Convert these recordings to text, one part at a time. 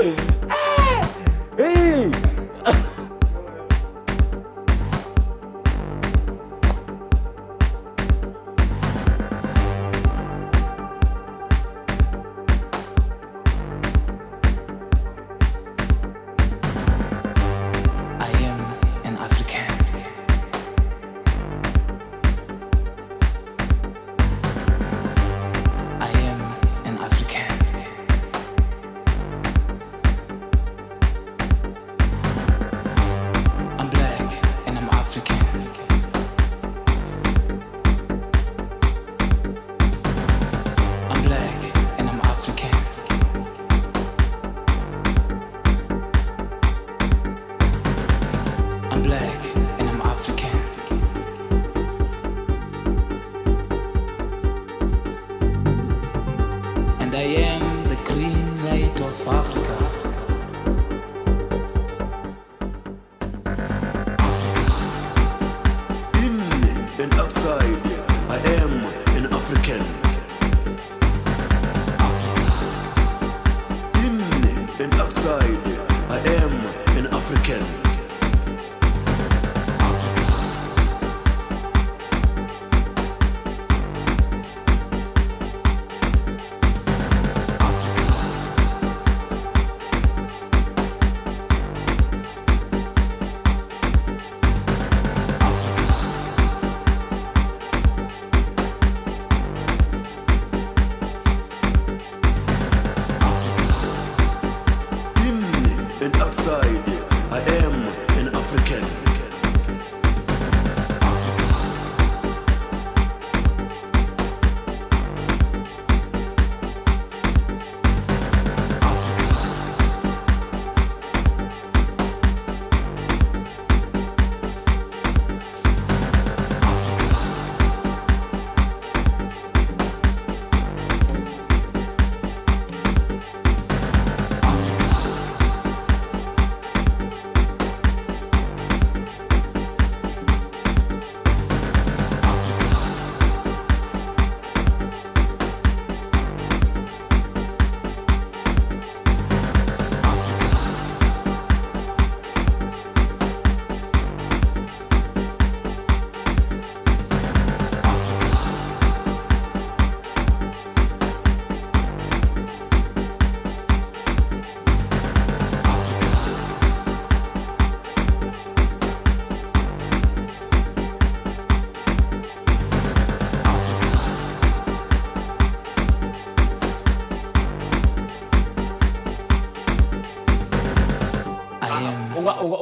Hey.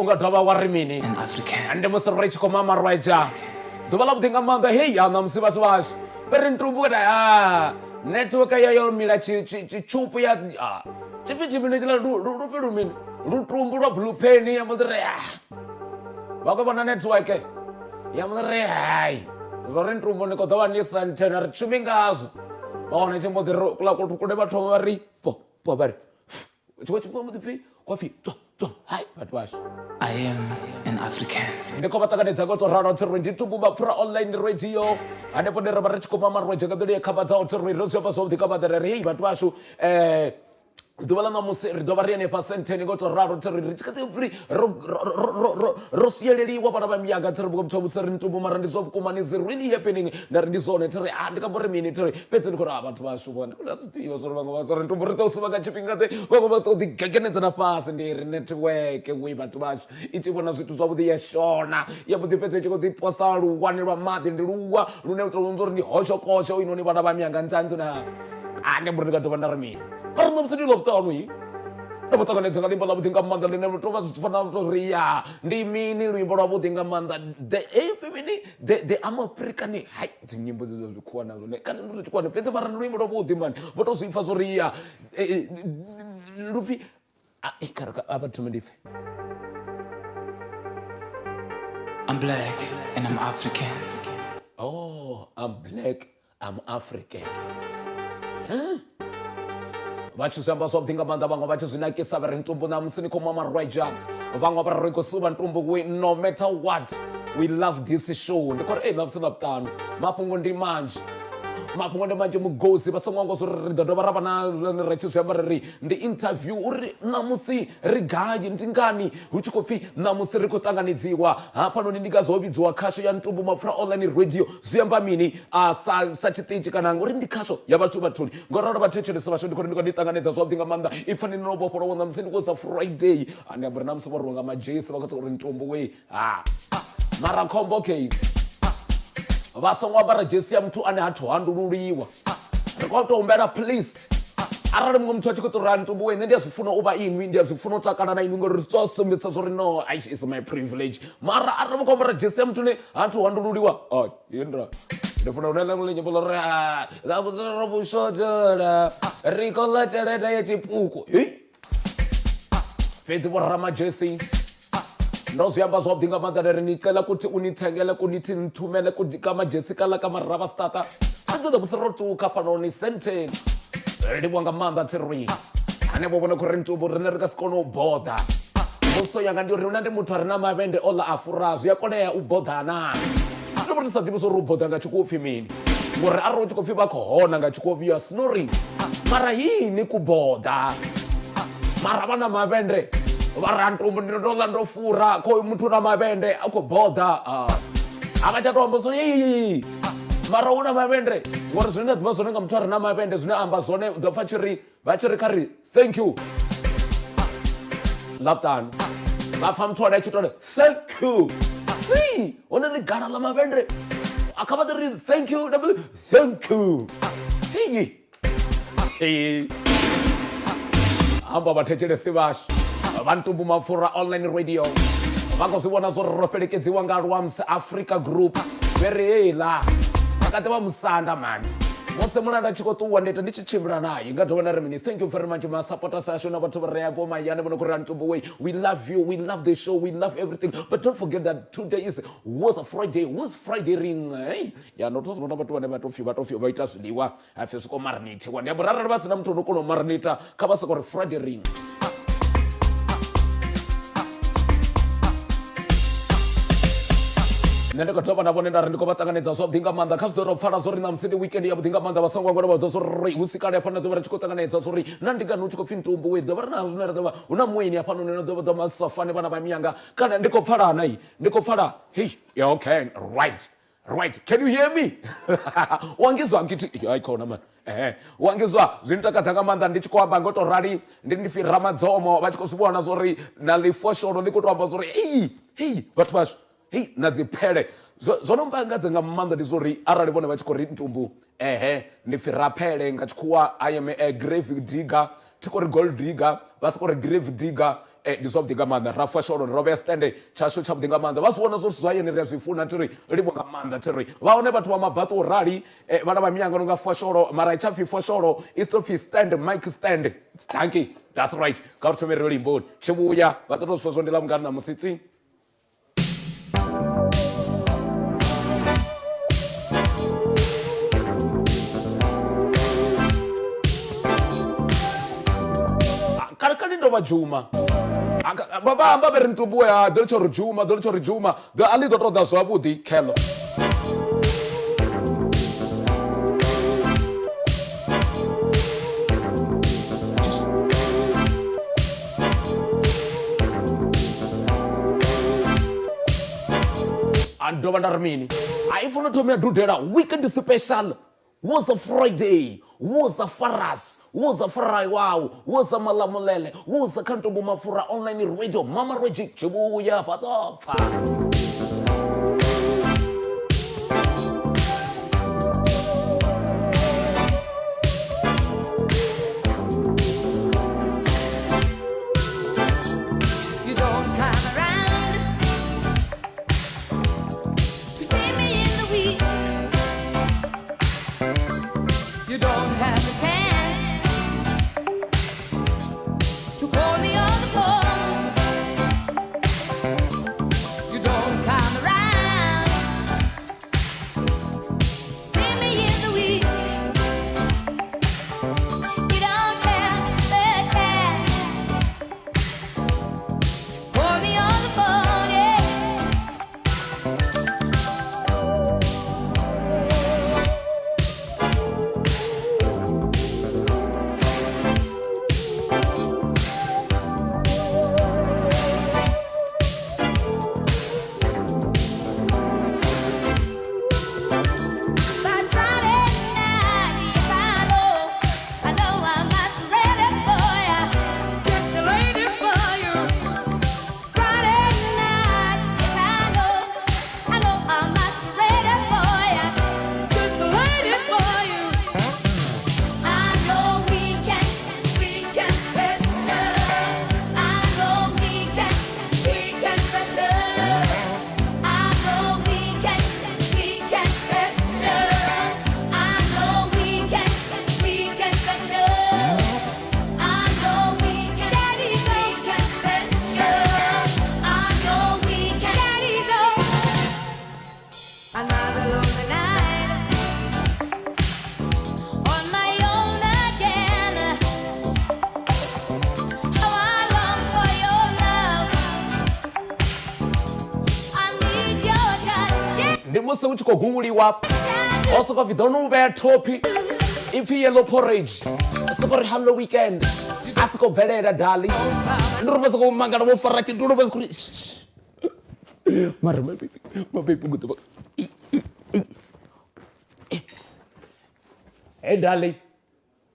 Unga dava warimini an African and demonstrate ko mama roja develop thinga manda hey ya na msiba twas perintubu da network ya yo mila chi chupu ya chipi mini la ru feru min ru trumbu ro blue penny ya mudre bako bana network ya mudre hai zoren trumbu ne ko dawa ni santenar chumingazo bako ne chimbo de ro kula ko de ba thomari po bari chiko mudfi coffee hi batwash I am an African. ndiko batakanedza ko torara tsirwe nditububa fra online radio ane podera barich ko mama roje kadodi khabata tsirwe rozo pa so dikaba dere hey batwashu Dubala na musiri dobariane pasente ni goto raro tsiri richikati free rosieleli wa bana bamiyaga tsiri buko mthobu siri ntubu mara ndizo kumani is really happening na ndizone tsiri ndikabore mini tsiri petse ndikora abantu bashubona kulatiwa zoro bango bazoro ntubu rito subaga chipingate bako bato digageneza na fast ndiri network we bantu bashu ichibona zvitu zvabudi yashona yabudi petse chiko diposalu wanirwa madi ndiruwa lune utonzori ndi hosho kosho inoni bana bamiyaga ntanzu na ane murika tobanda rami parno msidi loptano yi ndo batakanedza ngadi bala budinga manda lene to vazifana to ria ndi mini lwimbo lwa budinga manda the femini the am african hai dzinyimbo dzo zvikhuwa nazo ne kana ndo zvikhuwa petse mara lwimbo lwa budi man boto zwifa zo ria lufi ikaraka abantu mendife I'm black and I'm African. Oh, I'm black, I'm African. Huh? Vachizamba something about the Vachizanaki Saverin Tumbuna Musinicoma Raja, Vanga Rico Suban Tumbu, no matter what, we love this show. The Korean of Sunaptan, Mapungundi Manj, mafhungo ndi manzhi mugosi vha songo anga zwo ri ḓo dovha ra vha na ri tshi zwi amba ri ndi interview uri namusi ri gai ndi ngani hu tshi khou pfhi namusi ri khou ṱanganedziwa hafhanoni ndi nga zwo vhidziwa khasho ya Ntumbu Mapfura online radio zwi amba mini sa tshiṱitshi kana uri ndi khasho ya vhathu vhathuni ngoralo vhathetshelesi vhashu ndi khou ri ndi khou ḓi ṱanganedza zwavhuḓi nga maanḓa ifani no vhofholowa namusi ndi khou sa Friday andi amba uri namusi vho rwiwa nga majesi vha khou uri Ntumbu we mara khombo okay vha songo ambara jesi ya muthu ane ha thu handululiwa ri khou tou humbela please arali muṅwe muthu a tshi khou ṱoḓa Ntumbu we nṋe ndi a zwi funa u vha inwi ndi a zwi funa u takala na inwi ngori ri tou sumbedza zwo ri no is my privilege mara arali mu khou ambara jesi ya muthu ane ha thu handululiwa yendra ndi funa une ḽa nyimbo ḽo ri nga vhudzilo ro vhushotola ri khou ḽa tshelede ya tshipuku fhedzi vho ramajesi ndo zwi amba zwavhuḓi nga maanḓa ri nicela kuti unithengele kunithi nithumele kamajesi kala kamarava stata azoda kusirotuka panoni senten livwa nga maanḓa thiri hanevho vhona khou ri Ntumbu rine ri ka si kone u boḓa mbuso yanga ndi uri una ndi muthu a re na mavhende oḽa a fura zwi a konea u boḓa na ndo ndi sa ḓivhi zwo ri u boḓa nga tshikopfi mini ngori arali u tshi khou pfhi vha khou hona nga tshikopfi you are snoring mara yini ku boḓa mara vha na mavhende vha ra Ntumbu ndi ndo ḽa ndo fura khoyu muthu na mavhende a khou boḓa a vha tsha tou amba zwone mara una mavhende ngori zwine nda ḓivha zwone nga muthu a re na mavhende zwine amba zwone ḓo pfa vha tshi ri kha ri thank you laptani vha pfa muthu ane a tshi tole thank you one ḽi gala ḽa mavhende a kha vha ḓi ri thank you thank you amba vhathetshelesi vhashu vha Ntumbu Mapfura online radio vha khou zwi vhona zwo ri ro fhelekedziwa nga Luamsa Africa Group veri heiḽa vakati va musanda mani musi mulanda tshi khou ṱuwa ndeta ndi tshi tshimbila naye nga dovha na ri mini thank you very much masupporters ashu na vhathu vha re yapo mayane vhona khou ri Ntumbu way we love you, we love the show, we love everything, but don't forget that today was a Friday. Who's Friday ring ya ndo tozwi vhona vhathu vhane vha tou vha ita zwiḽiwa hapfi zwi khou marinathiwa ndi amba arali vha sina muthu ono kona u marinata kha vha sokou ri Friday ring nṋe ndi khou dovha na vhone nda ri ndi khou vha ṱanganedza zwavhuḓi nga maanḓa kha zwi ḓo tou pfala zwo ri na musi ndi weekend yavhuḓi nga maanḓa vha songo angona vha ḓo zwo ri hu si kale hafhano ḓovha ri tshi khou ṱanganedza zwo ri na ndi ngani hu tshi khou pfhi Ntumbu we ḓovha ri na zwine ra ḓovha hu na mueni hafhanoni no ḓovha ḓo masafane vhana vha miyanga kana ndi khou pfala na ndi khou pfala yeah, okay right can you hear me wangizwa ngithi hayi khona man wangizwa zwi ntakadza nga maanḓa ndi tshi khou amba ngo tou rali ndi fhira madzomo vha tshi khou zwi vhona zwo ri na ḽifosholo ndi khou tou amba zwo ri vhathu vhashu na dziphele zwono mbangadza nga maanḓa ndi zwo ri arali vhone vha tshi khou ri Ntumbu ndi fhira phele nga tshikhuwa I am a grave digger thi khou ri gold digger vha si khou ri grave digger ndi zwavhuḓi nga maanḓa ra fosholo ro vhea stende tshashu tshavhuḓi nga maanḓa vha zwi vhona zwo zwithu zwa yene ri a zwi funa thiri livho nga maanḓa thiri vha hone vhathu vha mabaṱo u rali vhana vha miyanga no nga fosholo mara i tsha pfhi fosholo i sto pfhi stand mic stand danki that's right ka ri thome ri limboni tshi vhuya vha ṱo tou zwi zwo ndi ḽa mungana na musitsi kani ndo vha Juma vha amba vha ri Ntumbu ḓo ri tsho ri Juma a ḽi ḓo tou ḓa zwavhuḓi kheḽo a dovha nda ri mini a i funa thome ya dudela weekend special was a Friday was a Faras was a Farai wow was a Malamulele was a Ntumbu Mapfura online radio mama Rogic chibuya patopfa To call me on the phone, you don't musi u tshi khou gumuliwa o soko pfi ḓo no vhea thophi ipfi yellow porridge soko ri hello weekend a soko bvelela dali ndi ri vha soko mangala vho fara tshitulo vha soko mara mabebi ngudo hey dali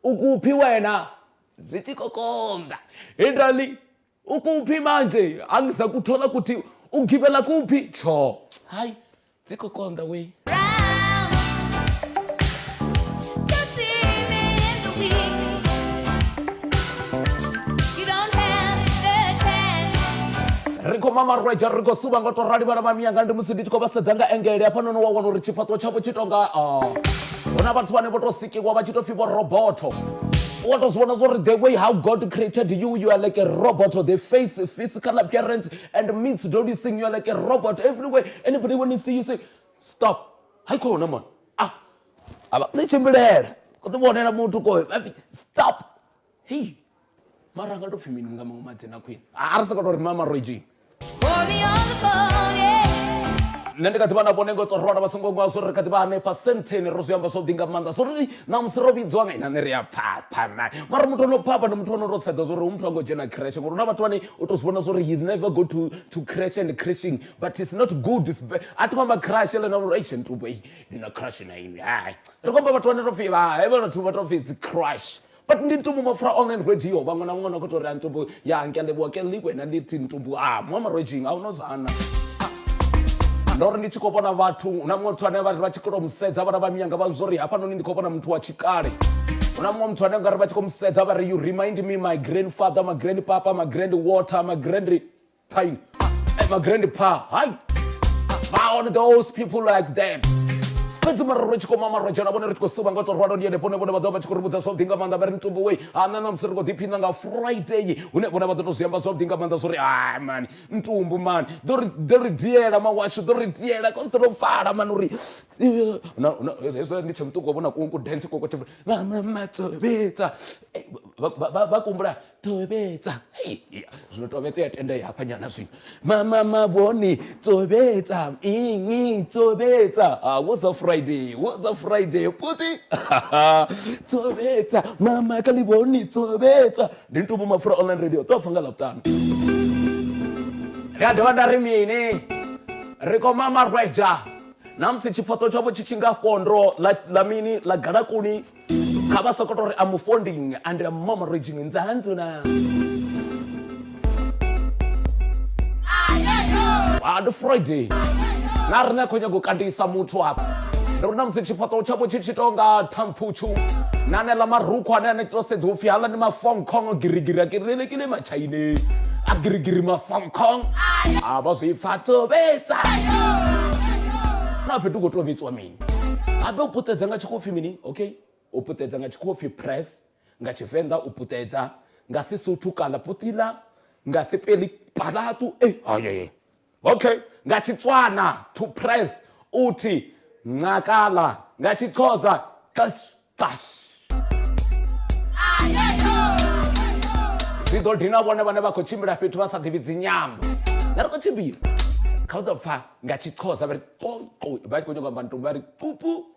ukuphi wena zithi kokonda hey dali ukuphi manje angisakuthola ukuthi ugibela kuphi cho hayi zikokonda we riko mama rweja riko suba ngo to rali vhana vha miyanga ndi musi ndi tshi khou vha sedza nga engele hafha nono wa wana uri tshifhaṱo tshavho tshi tonga huna vhathu vhane vho to sikiwa vha tshi to pfi vho roboto what was one of the way how God created you, you are like a robot, or the face, physical appearance, and means don't sing, you are like a robot everywhere. Anybody when you see you say, stop. Hi, call no man. Let him be there. Stop. Hey, Maranga do Fimin Gamatina Queen. Arsa got Mama Reggie. Call me on the phone, yeah. Nendikatibana bonengo to roda basungo ngwa so rekatibane percent ne rosiamba so dinga manda so ri na msirobi dzwanga ina neria papa mara muthu no papa na muthu no ro sedza so ri umthu ngo jena crash ngori na bathu vhane u to sibona so ri he's never go to crash and crashing but it's not good atimamba crash le na ro action to boy ina crash na imi hai ri komba bathu vhane ro pfi ba he vhana thu vhathu pfi it's crash but ndi ntumbu mafra online radio vhangwe na ngona ko to ri ntumbu ya nkende bo ke likwe na lithi ntumbu mama raging a unozana ndori ndi tshi khou vhona vhathu na muṅwe muthu ane vha tshi khou musedza vhana vha miyanga vha zwo ri hafhanoni ndi khou vhona muthu wa tshikale na muṅwe muthu ane ngari vha tshi khou musedza vha ri you remind me my grandfather my grandpapa my grandwater my grandpine my grandpa hi found those people like them fedzi mara ri tshi khou mama rojana vhone ri tshi khou suba nga to rwalo ndi ene vhone vha ḓo vha tshi khou ri vhudza something nga maanḓa vha ri ntumbu wei na musi ri khou ḓiphina nga Friday hune vhone vha ḓo to zwiamba something nga maanḓa so ri man ntumbu man ḓo ri diela mawashu ḓo ri diela ko ḓo pfala man uri hezwo ndi tshe muṱuku vhona ku dance ko tshi mama tobetsa vha kumbula tobetsa zwino tobetsa ya tenda ya hafha nyana zwino mama vhoni tobetsa ingi tobetsa what's a Friday puti tobetsa mama kaliboni tobetsa ndi ntumbu mafura online radio to fanga laptano ya dovanda ri mini riko mama rweja namsi chiphato chavo chichinga fondro la mini la galakuni kaba sokotori I'm funding and I'm mama raging in zanzuna the Friday narina konya go kandisa muthu apa ndona msi chiphato chavo chichitonga tampfuchu nane la maruko ane to sedza ufi hala ni ma Hong Kong girigiri kirele kile ma China agirigiri ma Hong Kong ba zwi fatso betsa na fhethu go to vitswa mini abe u putedza nga tshikofi mini okay u putedza nga tshikofi press nga Tshivenḓa u putedza nga Sesotho kala putila nga Sepeli palatu haye okay nga Xitswana to press uthi nqakala nga Xixhosa tash zido dina vhone vhane vha khou tshimbila fhethu vha sa ḓivhi dzinyambo na ri khou tshimbila kha u ḓo pfa nga Xixhosa vha ri vha tshi khou nyaga amba ntumbu vha ri kupu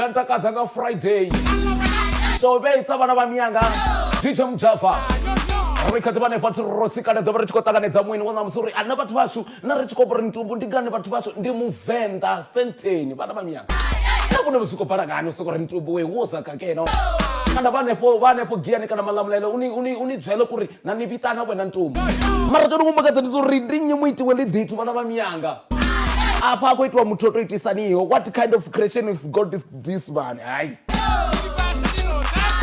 zvantakadza nga Friday toveitsa vana va miyanga DJ Mujafa ri kha ḓi vha hanefha rosikane ḓo vha ri tshi khou ṱanganedza mwini wa ṋamusi uri ana vhathu vashu na ri tshi khou ri ntumbu ndi ngani vhathu vashu ndi muvenḓa senteni vana va miyanga na vhone vha soko bhala ngani soko ri ntumbu we wo sa kakeno kana va hanefho giyani kana malamulelo uni byele ku ri na ni vitana wena ntumbu mara toni mumbakadza ndi uri ndi nnyi muitiwe ḽiḓithu vana va miyanga apha a khou itiwa muthu o to itisaniho what kind of creation is God this man hayi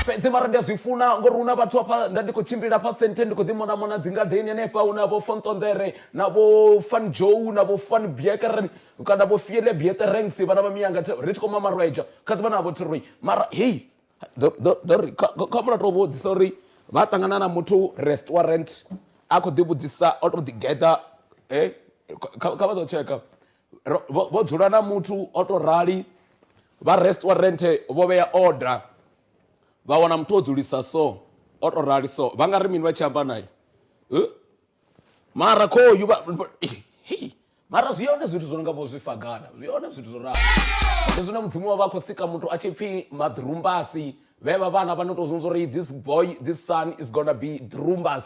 fhedzi mara ndi a zwi funa ngori una vhathu apha nda ndi khou tshimbila pha sente ndi khou ḓimonamona dzingadeni hanefha una vho Fontonḓere na vho Van Joe na vho Van Biekeren kana vho Fiele Bieterengs vana va miyanga ri tshi khou mamarweja kha ḓi vha navho thiroi mara hey kha mula tou vhudzisa uri vha ṱangana na muthu restaurant a khou ḓi vhudzisa o tou ḓigeḓa kha vha ḓo tsheka vho dzula na muthu o tou rali vha restaurant vho vhea order vha wana muthu o dzulisa so o tou rali so vha nga ri mini vha tshi amba naye mara khoyu mara zwi hone zwithu zwo no nga vho zwifagana zwi hone zwithu zwo ralo ndi zwine mudzimu wa vha khou sika muthu a tshi pfhi madrumbasi vhevha vhana vha no tou zwinzwa uri this son is gonna be drumbas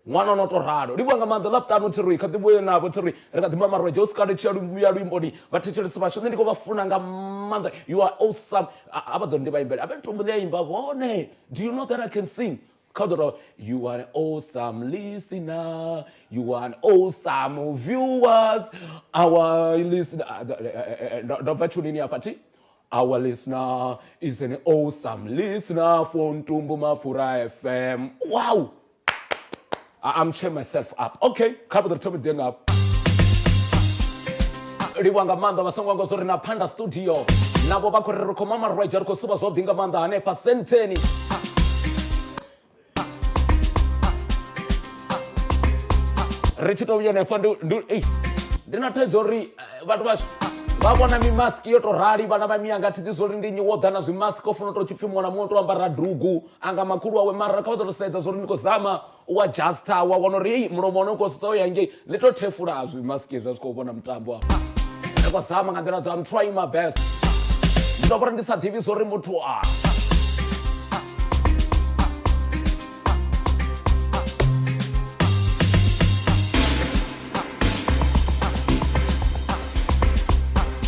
ṅwana ono to ralo ndi vho nga maanḓa ḽaputano thiri kha ḓi vhuye navho thiri ri kha ḓi mamarweja usikade tshi ya luimboni vhathetshelesi vhashu nṋe ndi khou vha funa nga maanḓa you are awesome a vha ḓo ndi vha imbele avhe ntombo ḽi a imba vhone do you know that I can sing kha ḓo you are an awesome listener you are an awesome viewers our listener ndo bva tshunini hafha thi our listener is an awesome listener for Ntumbu Mafura FM wow I'm cheering myself up. Okay, couple of time doing up. Riwanga manda vasongwa ngozori na Panda Studio. Nabo bakorera ko mama Roger ko suba zo dinga manda ane pasenteni. Richito yene fandu ndina tedzori vhathu vashu va vona mi mask yo to rali vana va miyanga thi dzori ndi nyi wo dana zwi mask ko funa to tshipfimo na muthu ambara drugu anga makhulu wawe mara kha vha to sedza zori ndiko zama wa just wa wana ri mulomo no ko so yange le to thefula zwi mask zwa zwi khou vhona mutambo afha ndiko zama nga nḓila I'm trying my best ndo bora ndi sa ḓivhi zori muthu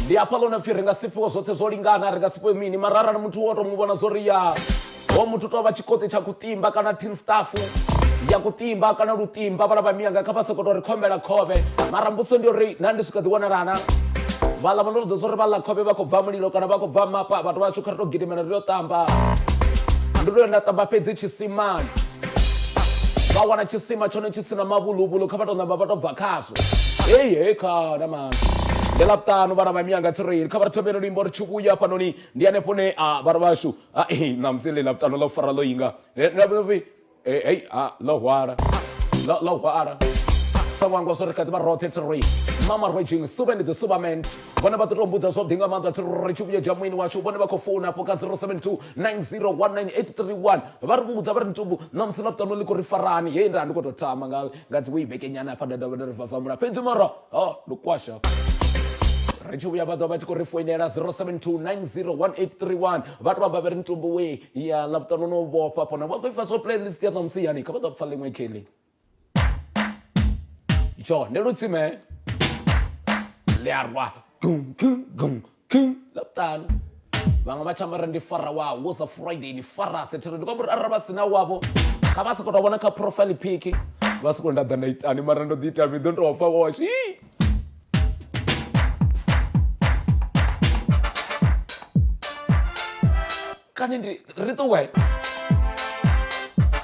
ndi apha ḽo na pfhi ri nga si fhiwe zwoṱhe zwo lingana ri nga si fhiwe mini mara arali muthu wo to mu vhona zwo ri ya ho muthu tou vha tshikoṱi tsha kutimba kana tin staff ya kutimba kana lutimba vhala vha miyanga kha vha soko tou ri khombela khove mara mbuso ndi uri na ndi swika ḓi wanalana vhala vha ndo ḓo zwo ri vha ḽa khove vha khou bva mulilo kana vha khou bva mapa vhathu vhashu kha ri tou gidimela ri yo tamba ndi tou nda tamba fhedzi tshisimani vha wana tshisima tshone tshi sina mavuluvulu kha vha tou namba vha tou bva khazwo hei khana mani ndi ḽaputano vhana vha miyanga tireni kha vha ri thobela luimbo ri tshi vhuya hafhanoni ndi hanefho ne vhathu vhashu ṋamusi ḽi ḽaputano ḽo fara ḽo inga ḽo hwala sawangwa so ri kha ḓi vha roṱhe tireni mama raging super ndi the superman vhone vha ḓo tou mbudza zwavhuḓi nga maanḓa ri tshi vhuya mwini washu vhone vha khou founa afho ka 072 9019831 vha ri vhudza vha ri ntumbu ṋamusi ḽaputano ḽi khou ri farani hei nda ndi khou tou tama nga dzi weivhekenyana hafha nda ri vavamula fhedzi mara ndi kwasha ri tshi vhuya vha ḓo vha tshi khou ri foinela 072 9019831 vhathu vha bva vha ri ntumbu we ya ḽaputano no vhofha phona vha khou ifa zwo playlist ya ṋamusi yani kha vha ḓo pfa ḽiṅwe kheli jo ndi lutsime ḽi a rwa ḽaputano vhaṅwe vha tshamba ri ndi fara wawo wo sa Friday ndi fara Saturday ndi kwamba uri arali vha sina wavho kha vha sokou tou vhona kha profile pic vha sokou nda ḓa nda itani mara ndo ḓi ita mi ḓo tou pfa washi kani ndi ri ṱuwe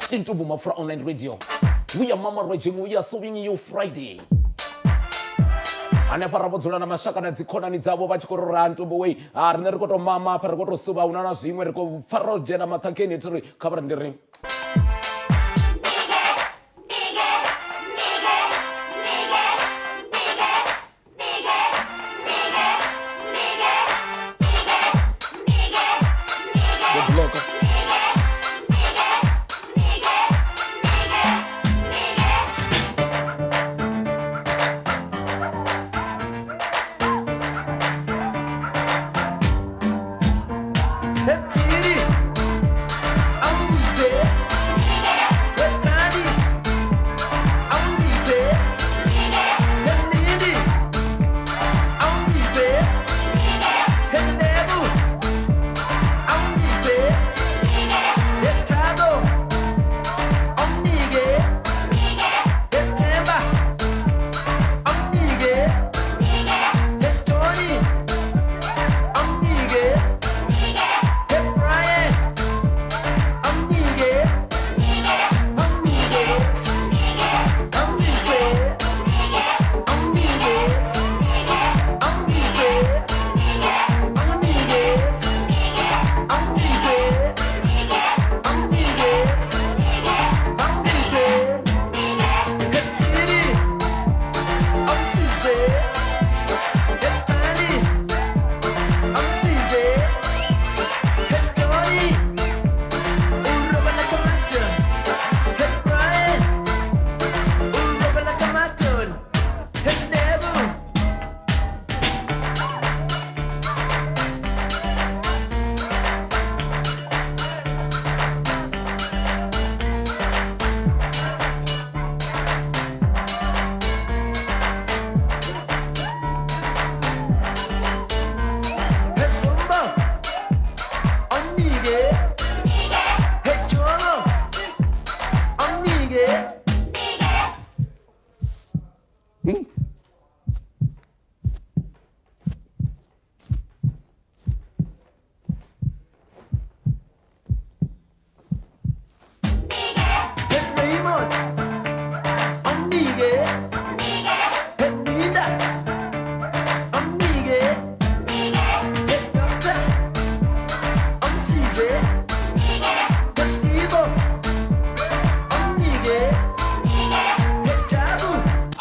Ntumbu Mafura online radio we are mama raging we are serving you Friday hanefha ra vho dzula na mashaka na dzikhonani dzavho vha tshi khou ri ntumbu wei rine ri khou tou mama apha ri khou tou suva una na zwiṅwe ri khou pfa ro dzhena maṱhakheni tiri kha vha ri ndi ri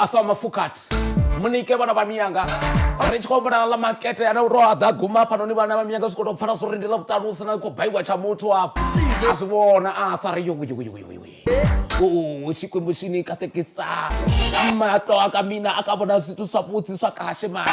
afa mafukati munike vana va miyanga richikombona la makete ana ro adaguma pano ni vana va miyanga swi kota ku pfala swo rindela vutani usina ku bayiwa cha muthu apa a swi vona afa ri xikwembu xi ni katekisa matlo aka mina aka vona swithu swa vutsi swa kahle mani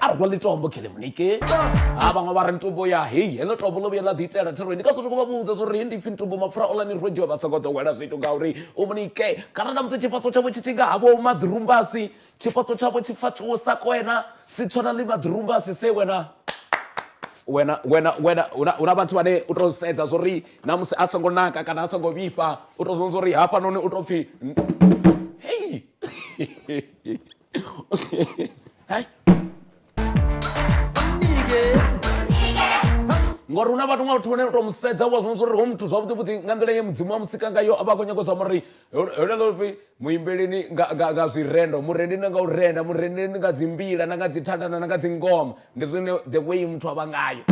a ri kwale tombo khele munike a van'we va ri ntumbo ya heyi hele tombo lo vuyela ditela therweni ka swilo ku va vutsa swo ri hi ndifi ntumbo mafura o lani rwejo va sokoto wena swithu nga uri u munike kana namusi xifatso xa vo xi nga havo madirumbasi xifatso xa vo xi fatsosa ko wena si tshwana le madirumbasi se wena una vanthu vane u to sedza swo ri namusi a songo naka kana a songo vifha u to zwo ri hafha noni u to pfi heyi hai ngori una vhathu nga vhathu vane u to musedza wa zwo ri ho muthu zwavhuḓi vhuḓi nga nḓila ye mudzimu wa musika ngayo a vha khou nyago zwa uri helela pfi muimbeleni nga zwirendo murendini nga u renda murendini nga dzi mbila na nga dzi thandana na nga dzi ngoma ndi zwine the way muthu a vha ngayo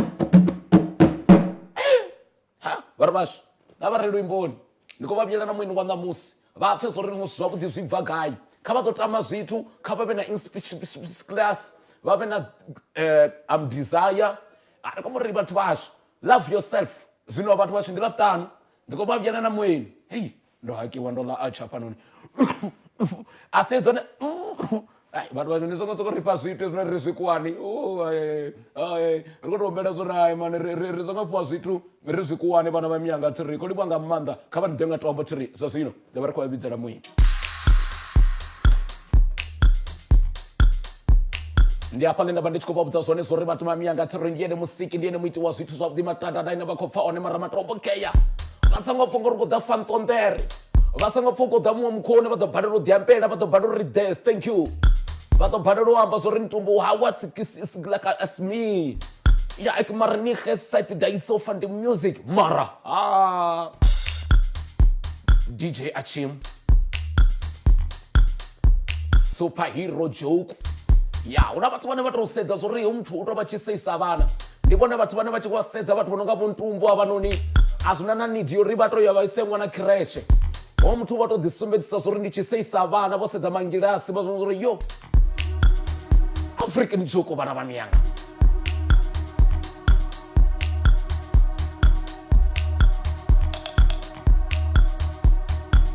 vha ri vashu na vha re luimboni ndi khou vha vhuyela na muini wa ṋamusi vha pfe zwo ri zwavhuḓi zwi bva gai kha vha ḓo tama zwithu kha vha vhe na class vha vhe na desire ari komo ri vhathu vashu love yourself zwino vhathu vashu ndi ḽavhuṱanu ndi khou vha vhuyela na muini heyi ndo hakiwa ndo ḽa atsha hafhanoni a se dzone vhathu vashu ndi songo ri fha zwithu zwine ri zwikuwani ri khou tou humbela zwo ri hai mani ri songo fhiwa zwithu ri zwikuwani vhana vha miyanga tsiri khou livha nga maanḓa kha vha ḓe nga tombo tsiri zwa zwino ḓo vha ri khou vha vhidzela muini ndi hafha nda vha ndi tshi khou vha vhudza zwone zwo ri vhathu vha miyanga tsiri ndi ene musiki ndi ene muiti wa zwithu zwavhuḓi matandanda ine vha khou pfa one mara matombo keya vha songo pfa ngori u khou ḓa fantontere vha songo pfa u khou ḓa muṅwe mukhoni vha ḓo balela u ḓiampela vha ḓo balela uri there thank you vha ḓo balela u amba zwo ri ntumbu hawa like as me ja ek maar nie gesed dat so van die music mara DJ Achim superhero joke ya una vhathu vhane vha tou sedza zwo ri muthu u tou vha tshi seisa vhana ndi vhone vhathu vhane vha tshi khou sedza vhathu vho no nga vho ntumbu avhanoni a zwina na need yo ri vha tou ya vha ise ṅwana kreshe ho muthu vha tou ḓisumbedzisa zwo ri ndi tshi seisa vhana vho sedza mangilasi vha zwo ri yo African joke vhana vha miyanga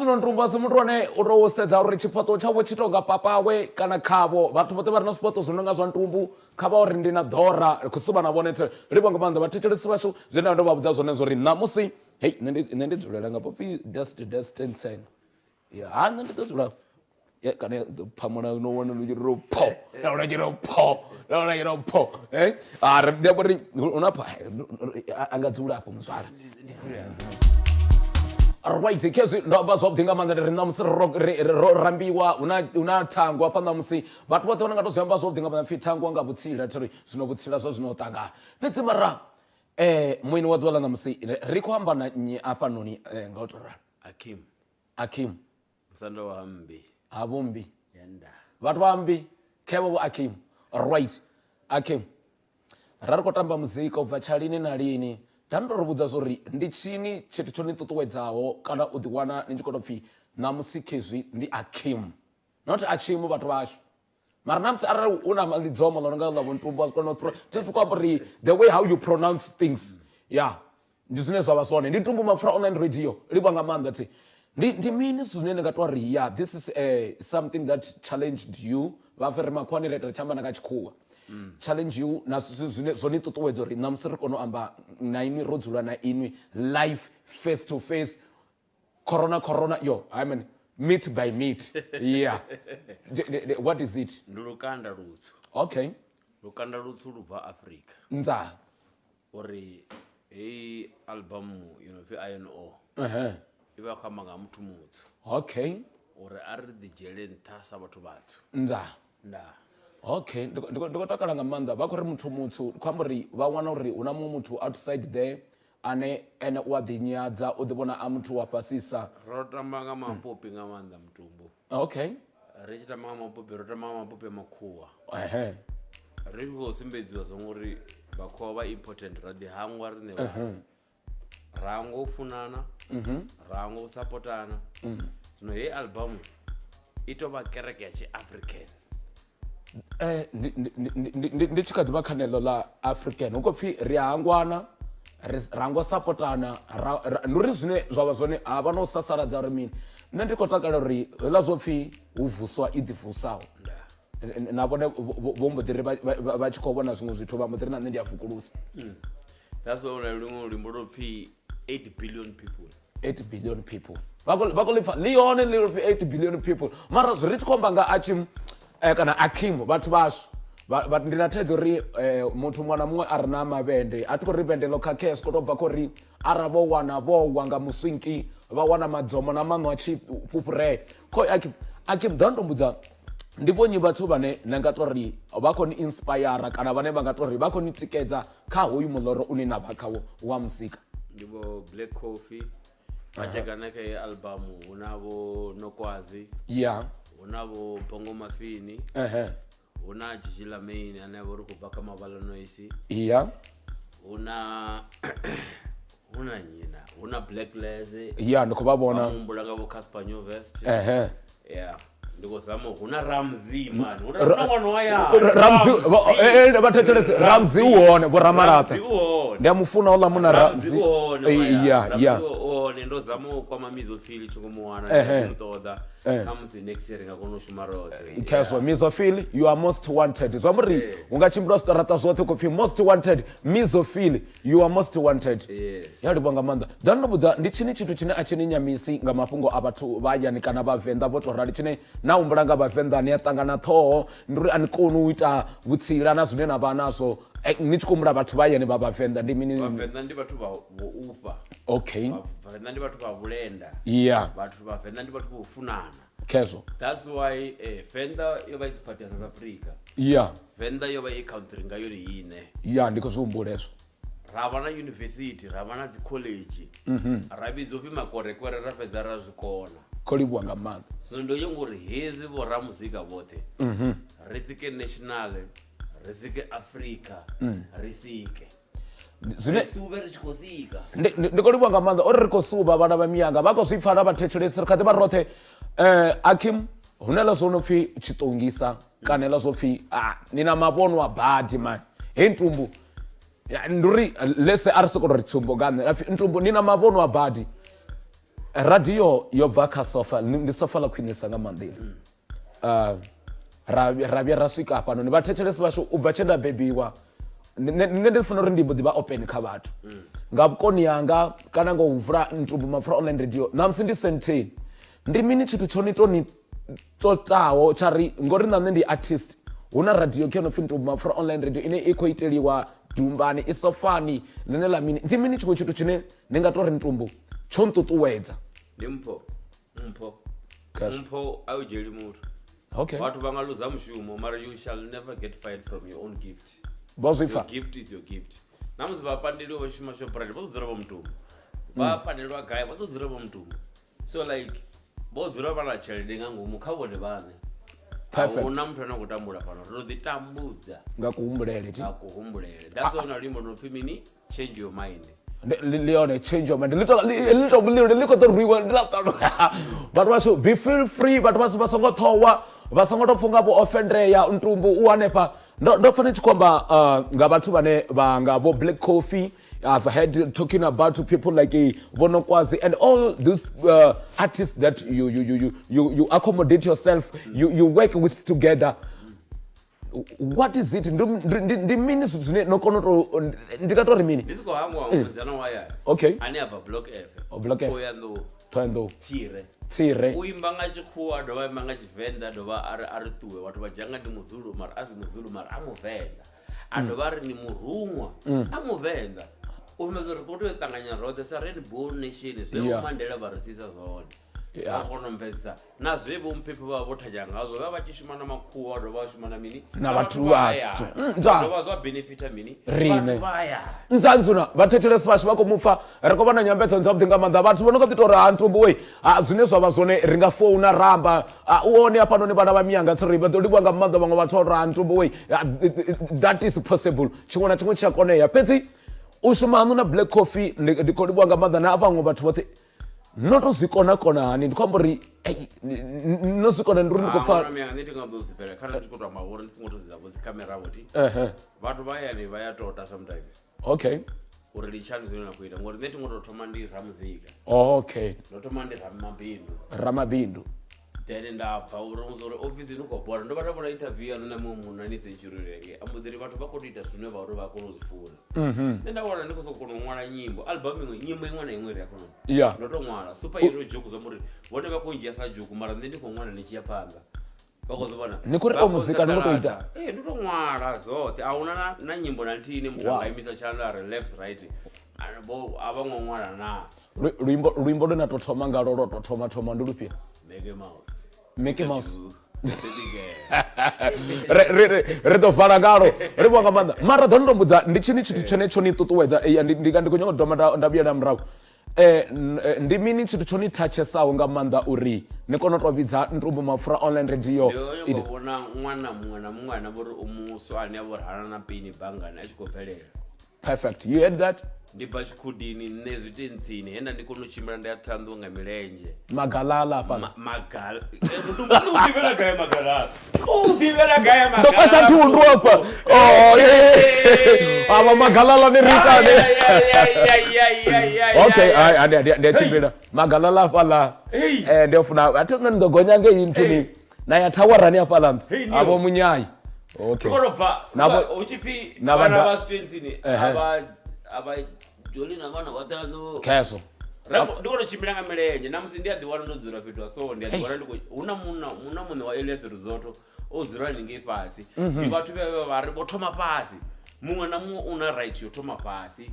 zwino ntumbu asi muthu ane u tou sedza uri tshifhaṱo tshawe tshi tonga papawe kana khavho vhathu vhoṱhe vha re na zwifhaṱo zwi nonga zwa ntumbu kha vha uri ndi na ḓora khou suvha na vhone livho nga maanḓa vhathetshelesi vhashu zwine ndo vha vhudza zwone zwo ri ṋamusi hei nṋe ndi dzulela nga popfi distance ya nṋe ndi ḓo dzula kana phamula no wana lu tshiri pho laula tshiri pho laula tshiri pho ari ndi uri una pha anga dzula hapo muzwala right khezwi ndo vha zwavhuḓi nga maanḓa ri ṋamusi ro rambiwa una thangwa hafha ṋamusi vhathu vhoṱhe vha nga to zwi amba zwavhuḓi nga maanḓa pfhi thangwa nga vhutsila thiri zwino vhutsila zwa zwino ṱangana fhedzi mara mwini wa ḓuvha ḽa ṋamusi ri khou amba na nnyi afhanoni nga u to ralo Akim musanda wa Mbi Abumbi yanda vhathu vha Mbi khevo Akim right Akim ra khou tamba muzika u bva tsha lini na lini dan ndo ri vhudza zwori ndi tshini tshithu tsho ni ṱuṱuwedzaho kana u ḓiwana ni tshi khou tou pfhi ṋamusi khezwi ndi Akim not Akim vhathu vhashu mara ṋamusi arali u na ḽidzomo ḽo no nga ḽa vhontumbu a kona tshithu kwa uri the way how you pronounce things ndi zwine zwa vha zwone ndi Tumbu Mapfura online radio livha nga maanḓa thi ndi mini zwine ni nga tou ri this is something that challenged you vha fere makhwani reta chamba na ka tshikhuwa challenge you na zwine zwo ni ṱuṱuwedza uri ṋamusi ri kone u amba na inwi ro dzula na inwi live face to face corona I mean meet by meet what is it ndi lukanda lutsu okay lukanda lutsu lu bva Africa nza uri hei album you know pfi INO ivha khou amba nga muthu mutsu okay uri a ri ḓi dzhiele nṱha sa vhathu vhatsu nda okay ndiko takala nga maanḓa vha khou ri muthu mutsu khou amba uri vha wana uri hu na muṅwe muthu outside there ane u a ḓinyadza u ḓi vhona a muthu wa fhasisa ro tamba nga mapopi nga maanḓa mutumbu okay ri tshi tamba nga mapopi ro tamba nga mapopi a makhuwa ri khou sumbedziwa zwa uri vhakhuwa vha important ra ḓi hangwa riṋe ra ngo funana ra ngo sapotana zwino hei album i tou vha kereke ya tshi-African ndi tshi kha ḓi vha kha neḽo ḽa African hu khou pfhi ri a hangwana ra ngo sapotana ndi uri zwine zwa vha zwone ha vha na u sasaladza uri mini nṋe ndi khou takala uri hela zwo pfhi hu vuswa i ḓivusaho na vhone vho mbo ḓi ri vha tshi khou vhona zwiṅwe zwithu vha mbo ḓi ri na nṋe ndi a vukulusa that's why una luṅwe luimbo lwo pfhi 8 billion people 8 billion people vha khou ḽi pfa ḽihone ḽi pfhi 8 billion people mara zwi ri tshi khou amba nga kana Akim vhathu vhashu ndi na thaidzo uri muthu muṅwe na muṅwe a re na mavhende a thi khou ri vhende ḽo khakhea zwi khou tou bva kho ri ara vho wa nga muswinki vha wana madzomo na maṋo a tshi fhufhure Akim ḓa ntombudza ndi vhonyi vhathu vhane na nga tou ri vha khou ni inspire kana vhane vha nga tou ri vha khou ni tikedza kha hoyu muḽoro une na vha khawo wa muzika ndi vho Black Coffee vha tshekana kha iyi album hu na vho Nokwazi hu na vho Bongo Mafini hu na Gigi Lamayne ane vha ri khou bva kha Mavala Noise hu na nyina hu na Black Lazy ndi khou vha vhona mumbula nga vho Casper Nyovest ndi khou zama hu na Ramzi man hu na ṅwana wa ya vhathetshelesi Ramzi u hone vho Ramalata ndi a mufuna oḽa muna Ramzi ndo zama u kwama Mizofili tshi khou muwana ndi ṱoḓa kha musi next year nga kona u shuma roṱhe khezwo Mizofili you are most wanted zwa muri hu nga tshimbila zwiṱaraṱa zwoṱhe khou pfhi most wanted Mizofili you are most wanted ya livha nga maanḓa ḓa ndo vhudza ndi tshini tshithu tshine a tshini nyamisi nga mafhungo a vhathu vha hayani kana vhavenḓa vho tou rali tshine na humbula nga vhavenḓa ni a ṱangana ṱhoho ndi uri a ni koni u ita vhutsila na zwine na vha nazwo ni tshi khou humbula vhathu vha hayani vha vhavenḓa ndi mini vhavenḓa ndi vhathu vha ufha okay vhavenḓa ndi vhathu vha vhulenda vhathu vhavenḓa ndi vhathu vha u funana khezwo that's why Venḓa yo vha i si part ya South Africa Venḓa yo vha i country nga yone iṋe ndi khou zwi humbula hezwo ra vha na university ra vha na dzi college ra vhidzwa upfhi makorekwere ra fhedza ra zwi kona khou livhuwa nga maanḓa zwino ndo yonga uri hezwi vho ramuzika vhoṱhe ri sike national ri sike Africa ri sike suvhe ri tshi khou sika ndi khou livhuwa nga maanḓa uri ri khou suva vhana vha miyanga vha khou zwi pfha na vhathetshelesi ri kha ḓi vha roṱhe Akim hu na ḽa zwo no pfhi tshiṱongisa kana ḽa zwo pfhi ni na mavhono a badi mani hei ntumbu ndi uri lese a ri soko ri tsumbo nga nṋe ntumbu ni na mavhono a badi radio yo bva kha sofa ndi sofa la khwinesa nga maanḓa ra vhuya ra swika hafhanoni vhathetshelesi vashu u bva tshe nda bebiwa nṋe ndi funa uri ndi mbo ḓi vha open kha vhathu nga vhukoni yanga kana nga u vula Ntumbu Mapfura online radio namusi ndi senteni ndi mini tshithu tshoni toni totaho tsha ri ngori na nṋe ndi artist huna radio khe no pfi Ntumbu Mapfura online radio ine i khou iteliwa Dumbani i sofani ḽine ḽa mini ndi mini tshiṅwe tshithu tshine ndi nga tori Ntumbu tsho nṱuṱuwedza ndi mpho a u dzheli muthu okay vhathu vha nga luza mushumo mara you shall never get fired from your own gift. Your gift is your gift. Namusi vhapandeliwa vha shuma shoprite vha dzula vha Mutumbu vhapandeliwa gai vha dzula vha Mutumbu so like vho dzula vha na tshelede nga ngomu kha vhone vhaṋe. Ahuna muthu ane a khou tambula fhano ro ḓi tambudza nga kuhumbulele that's why na limbo no pfi mini change your mind. Leon, change your mind. Little rewind. But also be feel free. But was basongo thowa, basongo to funga bo offendre ya Ntumbu uanepa. Don't forget to come nga bathu bane banga bo Black Coffee. I've heard talking about people like Bonokwazi and all these artists that you accommodate yourself, you work with together. What is it? The ministers no kono to ndikatori mini. This go hangwa ngozana waya. Okay. Ani aba block F. Block F. Toyando. Tire. Uimba nga tshikhuwa dovha imba nga Tshivenḓa dovha ari tuwe vhathu vha dzhanga ndi Muzulu mara azi Muzulu mara a Muvenḓa. A dovha ri ni Murunwa a Muvenḓa. Umeze ri khoto tanganya roṱhe sa Rainbow Nation zwe Mandela vha ri sisa zwone. Ya khona mfesa na zwe vho mphepo vha vho thaja ngazo vha vha tshi shuma na makhuwa dovha shuma na mini na vhathu vha dovha zwa benefit mini vhathu vhaya nzanzuna vhathetshelesi vashu vha khou mupfa ri khou vha na nyambedzo dza vhuḓi nga maanḓa vhathu vho no kho ḓi tou ri Ntumbu we zwine zwa vha zwone ri nga founa ramba u one hafhanoni vhana vha miyanga tsiri vha ḓo livhuwa nga maanḓa vhaṅwe vhathu vha uri Ntumbu we that is possible tshiṅwe na tshiṅwe tshi a konea fhedzi u shuma hanu na Black Coffee ndi khou livhuwa nga maanḓa na vhaṅwe vhathu vhoṱhe no to zikona hani ndi khombo ri no zikona ndi uri ndi khou pfa ndi tinga ḓo zipela kana ndi khou tou amba uri ndi singo to zidza vho camera vhoti vhathu vha yani vha ya tota sometimes okay uri ndi channel zwine na khou ita ngori nṋe tingo to thoma ndi ra muzika okay ndo thoma ndi ra mabindu then ndabva uri muzori office ni khou bora ndo vha vhona interview yana na muṅwe munhu ani century ambudiri vhathu vha khou ita zwine vha uri vha kona u zwifuna nṋe nda wana ndi khou sokou ṅwala nyimbo album nyimbo iṅwe na iṅwe ri a kona ndo to ṅwala superhero joke zwa muri vhone vha khou dzhia sa joke mara nṋe ndi khou ṅwala ndi tshi ya phanḓa vha khou zwona ni khou ri muzika ndo to ita ndo to ṅwala zwoṱhe ahuna na nyimbo na nthihi ni muthu anga imisa channel re left right bo ava ṅwala na luimbo ndo na to thoma nga lo to thoma ndi lufhia Mickey Mouse. Re do vala ngalo ri vho nga maanḓa mara ḓo ndo mbudza ndi tshini tshithu tshone tsho ni ṱuṱuwedza ndi khou nyanga u doma nda vhuya na murahu ndi mini tshithu tsho ni touchesaho nga maanḓa uri ni kone u to vhidza Ntumbu Mapfura online radio ndi vhona ṅwana muṅwe na muṅwe ane vhori umuswa ane vhori hana na pini bangani a tshi khou bvelela perfect you heard that ndi bva tshikhudini nṋe zwitentsini henda ndi kona u tshimbila ndi ya Ṱhohoyanḓou nga milenzhe magalala hafha magala uḓivhela gai magalala uḓivhela gai magalala ndo kwasha thundu hafha ava magalala ni ritane okay ndi tshimbila magalala hafha la ndi ofuna athina ndo gonya ngei ntuni na ya thawarani hafha la avo munyayi okay nabo uchipi bana ba students aba joli na bana batano keso ndikona chimbila nga milenzhe namusi ndi adiwana ndo dzula fhethu so ndi adiwana ndiko una munne wa Elias Rizoto o dzula ninge fasi ndi vhathu vhe vha ri bo thoma fasi muṅwe na muṅwe una right yo thoma fasi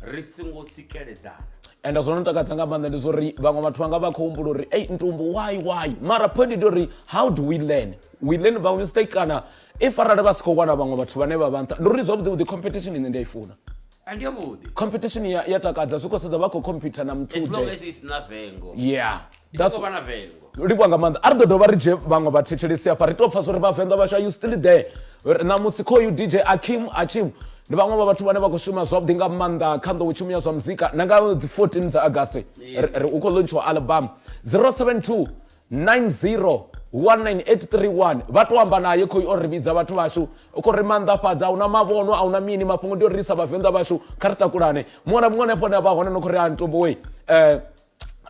ri singo tsikeledzana and zwo no takadza nga maanḓa ndi zori vhaṅwe vhathu vha nga vha khou humbula uri Ntumbu why mara point ndi uri how do we learn by mistake kana if arali vha si khou wana vhaṅwe vhathu vhane vha vha nṱha ndi uri zwavhuḓi competition ine ndi a i funa and yavhuḓi competition ya takadza zwi khou sedza vha khou compete na muthu as long as it's na vengo that's vha na vengo livhuwa nga maanḓa ari ḓo dovha ri dzhe vhaṅwe vhathetshelesi hafha ri tou pfa zwo ri vhavenḓa vhashu are you still there na musi khoyu DJ Achim ndi vhaṅwe vha vhathu vhane vha khou shuma zwavhuḓi nga maanḓa kha nḓowetshumo ya zwa muzika na nga dzi 14 dza August u khou launchiwa album 072 90 19831 vha to amba naye khou ri vhidza vhathu vhashu u khou ri maanḓafhadza una mavono a una mini mafhungo ndi uri sa vhavenḓa vhashu kha ri takulane muṅwe na muṅwe hanefho ne vha hone no khou ri Ntumbu we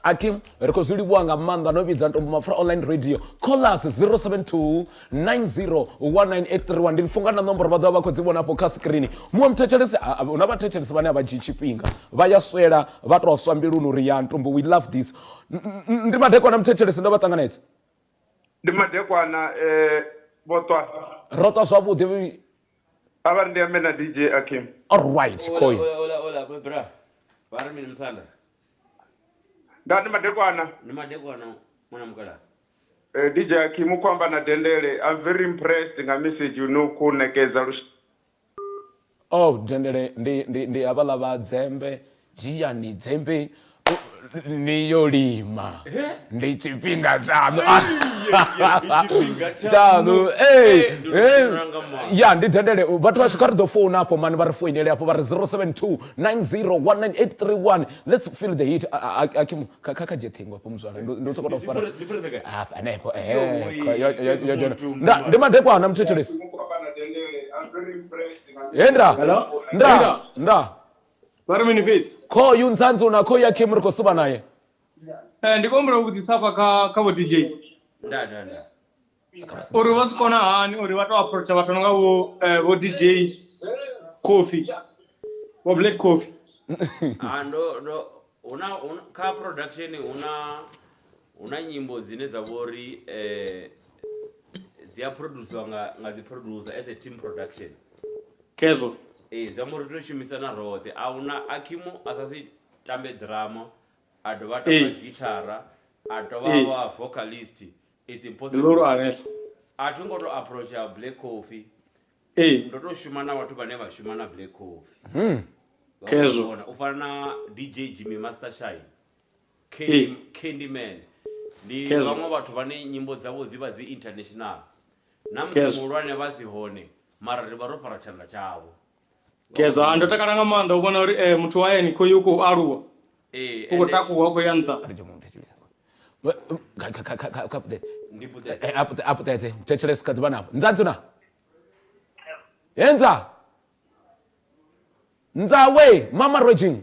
Akim rikoziliwa nga manda no bidza ntombo mafura online radio. Call us 072901981 ndilifunga na nomboro vha ḓovha vha khou dzi vhona hapo kha screen. Muṅwe mthetshelesi una vhathetshelesi vhane a vha dzhii tshifhinga vha ya swela vha tou swa mbiluni uri ya ntombo we love this. Ndi madekwana mthetshelesi ndo vha ṱanganedza. Ndi madekwana botwa. Rotwa zwavhuḓi. Ava ndi ame na DJ Akim. All right, Koi. Ola bra. Vara mini msala. Ndani madekwana. Ni madekwana mwana mukala. DJ Akim ukwamba na Dendele. I'm very impressed nga message unokunekeza. Oh, Dendele ndi avala va Dzembe, Jia ni Dzembe. Niyo lima ndi chipinga chanu chanu ya ndi Dendele vhathu vha swika ri ḓo founa hapo mani vha ri foinele hapo vha ri 072901981. Let's feel the heat. Akim kha jethingo hapo mzwana ndo sokoto fara hapa hanepo ndi madekwana mthetshelesi nda Vari mini page. Ko yunzanzuna ko ya Kim riko suba naye. Ndikombera kuti safa ka bo DJ. Nda. Uri vasikona hani uri vato approach vathu nga vo DJ Coffee. Vo Black Coffee. Ando una ka production una nyimbo zine za vori zia producer nga di producer as a team production. Kezo. Zamuri toshumisana rote auna Akimu asasi tambe drama adova tamba guitar adova vocalist is impossible atungoto approach a Black Coffee ndoto shumana watu bane vashumana Black Coffee Kezo ufana DJ Jimmy Master Shine Candyman ndi vamwe vatu bane nyimbo zavo ziva zi international namuzimulwane vasihone mara rivaro fara chanda chavo. Kezo ando takaranga manda ubona uri muthu waye ni koyuko aruwa uko takuwa ko yanta aputete mthetshelesi kadibana hapo nzanzuna yenza nzawe mama raging.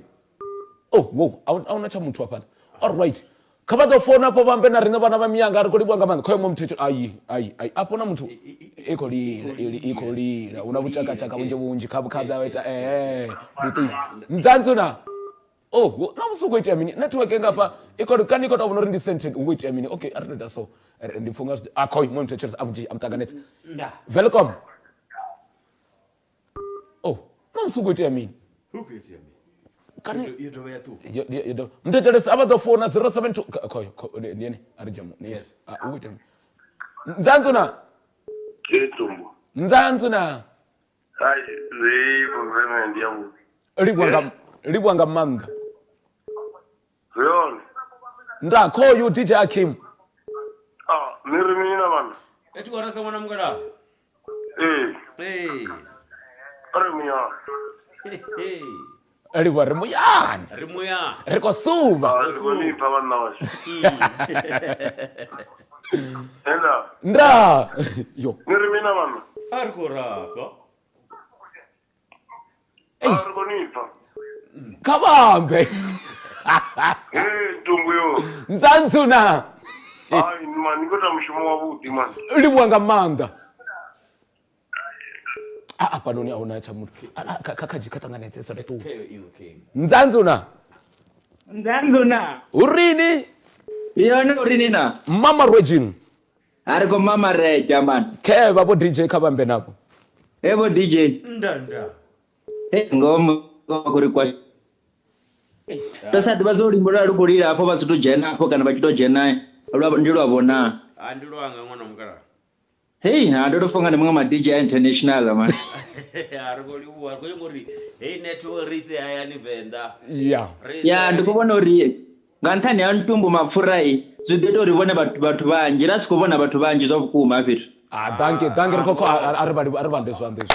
Oh wow auna cha muthu hapa. All right kha vha ḓo founa hapo vhambe na riṋe vhana vha miyanga ri khou livhuwa nga maanḓa khoyo mumthetshe ai afho na muthu iko lila una vhuchakachaka vhunzhi kha weta buti nzanzuna. Oh na musuko itea mini network ngapha iko kaniko ta vhona uri ndi centered ungo itea mini. Okay ari nda so ndi funga khoyo mumthetshe amtaganetsa nda welcome. Oh na musuko itea mini ukitia mini kani yedovya tu yedo mthetshelesi ava ḓo founa 072 khoyo ndiyeni ari jamu ni uita nzanzuna Ketumbo. nzanzuna Ai, zai program ndi yamu. libwa nga manda Yon. nda khoyu DJ Akim. Niri mina bana. eti warasa mwana mukala. Armiya. Libwa rimuyani riko suba Ni pa bana wa. nda yo Niri mina bana. Arkorasa. Argonifa. kabambe Tumbuyo. nzanzuna Ai man ngota mshumo wa buti man. libwa nga manda panoni auna cha muthu kakaji katanganetsesa retu nzanzuna urini Yona urini na mama raging ariko mama reja man ke babo DJ kabambe napo ebo DJ nda ngoma kuri kwa Tasa dibazoli mbona rukulira hapo basutu jena hapo kana bachito jena ndilo abona andilo anga mwana mukala. Hey ando fonga ne mama DJ international man Arikoli uwa ko ngori hey network rise aya ni venda ya ndikubona uri ngantani antumbu mafurai zideto ribone bathu banji rasikubona bathu banji zobukuma aphitu thank you koko aribandezwa ndezo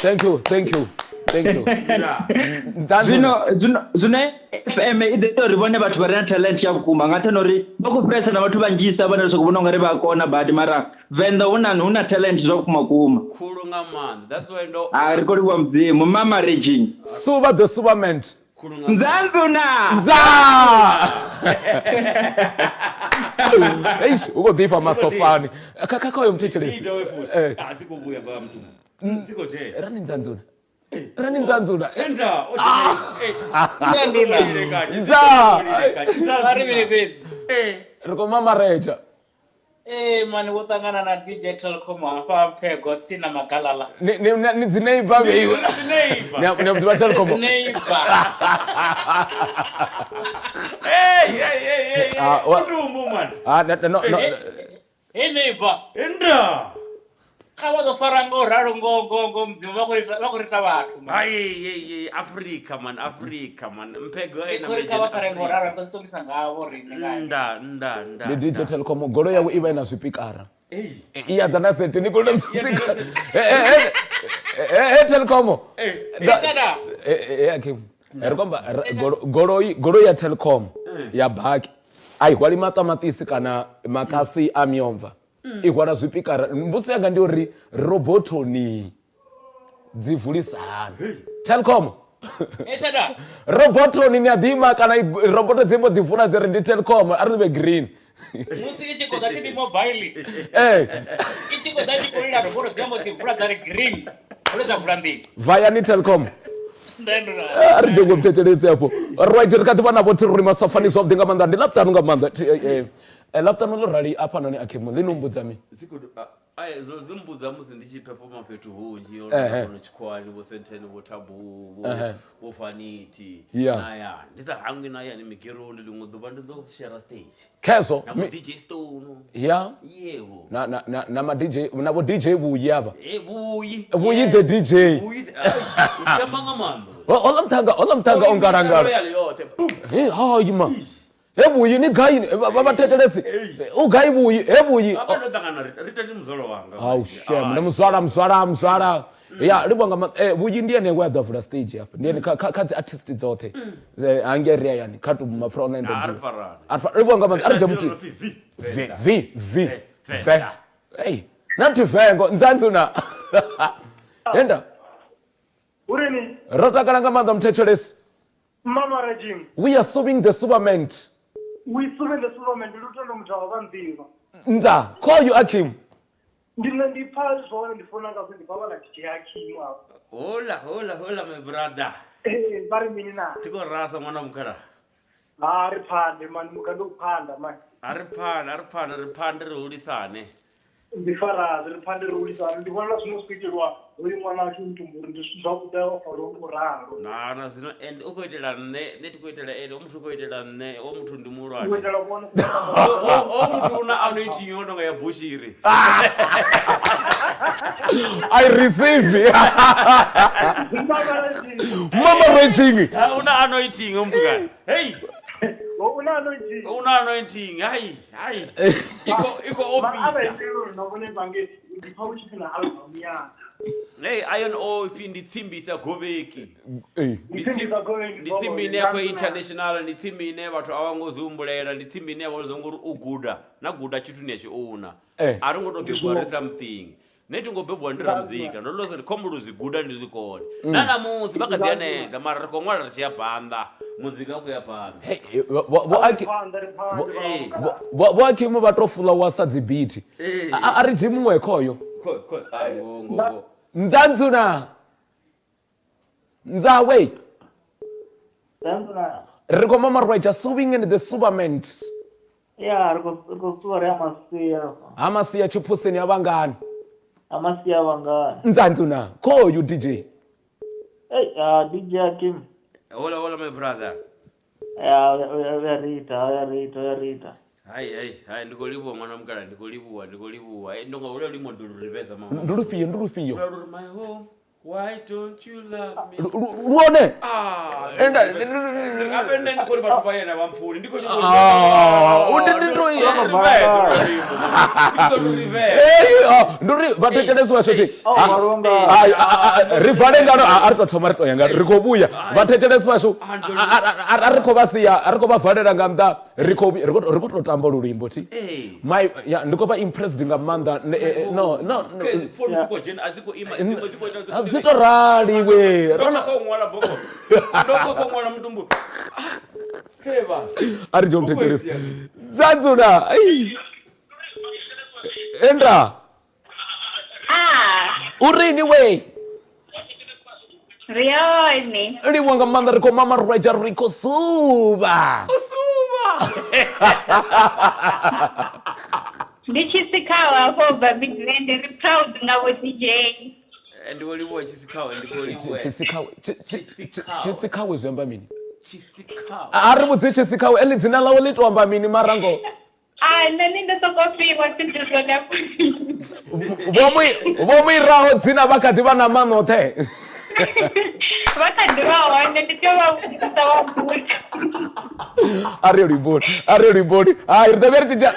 thank you Zino FM ideto ribone bathu bari na talent ya bukuma ngathana uri bakupressa na bathu banjisa bana sokubona ngare bakona bad mara venda una talent zokuma kuma khulu nga man that's why ndo arikoli wa mdzimu mama raging suba the superman Nzanzuna. Eish, uko dipa masofani. Kaka yo mthethelesi. Ita wefuthi. Asikubuya kwa mtu. Siko je. Rani Nzanzuna. Rani Nzanzuna. Enda. Nzanzuna. Nza. Ari mini bezi. Riko mama Reja. Mani wotangana na DJ Telkom hapa Mpego tsina magalala. Ni zineiba wewe. Zineiba. Ni mtu wa Telkom. Zineiba. Hey. Mtu man. No. Neiba. Enda. Kawa do farango raro ngo mdima bakurita bathu. Ai Africa man. Mpego ina meje. Kawa farango raro ntongisa ngavo rini ngai. Nda. Ni DJ Telkom golo yawo iba ina swipikara. Iya dana sente ni golo swipikara. Telkom. Echada. Akim. Erikomba golo ya Telkom ya baki. Ai kwali matamatisi kana makasi amyomva. Igwara zwipikara mbusi yanga ndi uri robotoni dzivulisana Telkom Echada robotoni ni adima kana roboto dzimbo dzivula dziri ndi Telkom ari be green musi ichiko dati mobile ichiko dati kulira roboto dzimbo dzivula dziri green uleza vula ndi vaya ni Telkom ari jongo mtethelesi hapo right rikati vana vo tiri masafani so dinga manda ndi laptanu nga manda laptanu lo rali apa nani Akimu linombudza mi ai zombudza musi ndichi performa petu hunji ono chikwani vo senteni vo tabu vo faniti naya ndisa hangi naya ni migeroni limwe duba ndo share stage keso na DJ Stone yewo na ma DJ na vo DJ buyi aba buyi the DJ buyi uchamanga mando olamthanga ongarangara hayi ma Ebuyi ni gayi babathethelesi ugayi buyi ebuyi abandodangana ritani mzolo wanga awu shem mzwala ya libonga buyi ndiye ne kwa davula stage hapa ndiye khathi artist dzothe angeria yani khathu ma front end arfa libonga arje mthi v hey nathi vengo Nzanzuna yenda urini rotakala ngamanda mthethelesi mama regime we are suing the Superman. We suing the Superman lutondo mthawa banzima Nza call you Akim ndipha zona ndifuna kahle ndibaba la DJ Akim apha hola my brother bari mini na tiko rasa mwana mkhala ari phande man mukando uphanda man ari phanda rihulisane ndifarazi riphande rihulisane ndibona zwino speakerwa uri mwana wa Mtumburi ndisizwa kudawa faro ngoralo na zino and ukoitela netikoitela umuthu ukoitela omuthu ndi mulwane ukoitela bona omuthu una anointing yodonga ya bushiri I receive mama raging una anointing omuthu ka hey una anointing hai iko office nobone bange ndipawuchi na album ya hey iron o findi tsimbisa goveki nditsimbi yakwe international nditsimbi ine bathu awangozumbulela nditsimbi ine bazongori uguda naguda chitu nechiona ari ngotobibwa something neti ngobebwa ndira muzika ndolose ndikhomuluzi guda ndizikone nana muzi bakadiyaneza mara rikongwala rachiyabhanda muzika kuyabhanda bo Akimu vatofula wasa dzibiti ari jimwe ekhoyo Nzanzuna Nzawe Nzanzuna riko mama right suing in the Superman riko suwa amasiya chiphuseni abangani amasiya abangani Nzanzuna call you DJ DJ Akim hola my brother Rita Hai ndikolibuwa mwana mkala ndikolibuwa ndonga ule limo nduluriveza mama ndulufiyo my home why don't you love me ruone enda apende ndikoli bathu bayena bamfuni ndiko undindiro nduri vatechereswa shoti rivharenga ari kuthoma rito yanga rikobuya vatechereswa sho ariko vasiya ariko vavhalela nga nnḓa rikototamba lulimbo ti my ya ndiko pa impressed nga maanḓa no zito rali we ari jo mtecheresa dzadzuna Endra. Urini we. Rioni. Riwanga manda riko mama Raja riko suba. Ndichisikawa ho baby Glenda ri proud na wo DJ. And woli wo chisikawa ndiko Chisikawa zwamba mini. Chisikawa. Ari mudzi chisikawa eni dzina lawo litwamba mini marango. Nani ndotokofiwa tindizona kuti. Vomwe raho dzina vakati vana manothe. Vakadhiwawo nditova kutawa kuti. Are you born? Ah, you're the very teacher.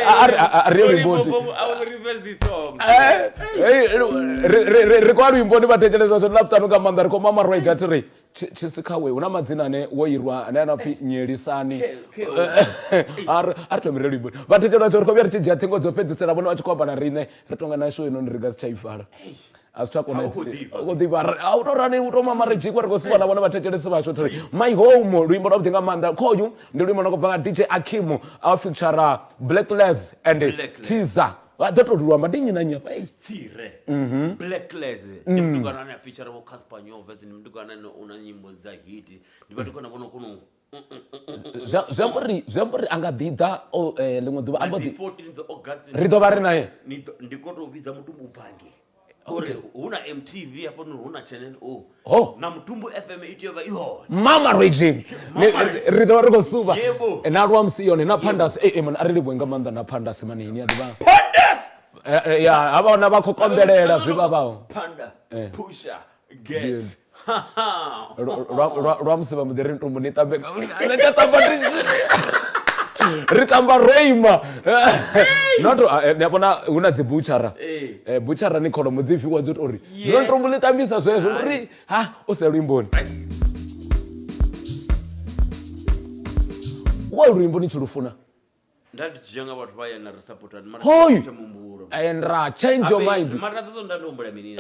Are you born? I will reverse this song. Rekwari imboni vatecheresa zvo laputano kamanda riko mama Raja tiri chisikawe una madzina ne woirwa ane anapfi nyelisani ari tomirelo imboni vatecheresa zvo riko vyari chijia tengo dzopedzisira vone vachikwamba na rine ritonga nasho ino ndiriga sichaifara asi twakona kudhiva autorani utomama rejikwa rikosivana vone vatecheresi vasho tiri my home luimbo rwakutenga manda koyu ndi luimbo rwakubva DJ Akimu afeatura Blackless and Teaser vatotorwamba ndinyinanya Tire Blackless ni mtukana na feature wa Casper Nyovez ni mtukana na una nyimbo za hit ndibatukana kono kuno Zambori angadida limwe duva ambodi 14th August rido vari naye ndikoto visa mutumbu upange ore una MTV hapo una channel na Mutumbu FM itiova iho mama Regine rido vari kosuva na rwamsione na Pandas man arili bwenga manda na Pandas manini adiva Pandas ya abana bakokondelela zvibabao Panda Pusha Get rwamsiva muderi ntumbu nitambeka ritamba reima noto ndapona una dzibuchara buchara ni kholomo dzifiwa dzoti uri zvino ntombo litambisa zwezvo uri ha useluimboni wa urimbo ni chilufuna ndati jenga watu vaya na supported Hoy! mumburo and change your mind mara tazo ndandombora mini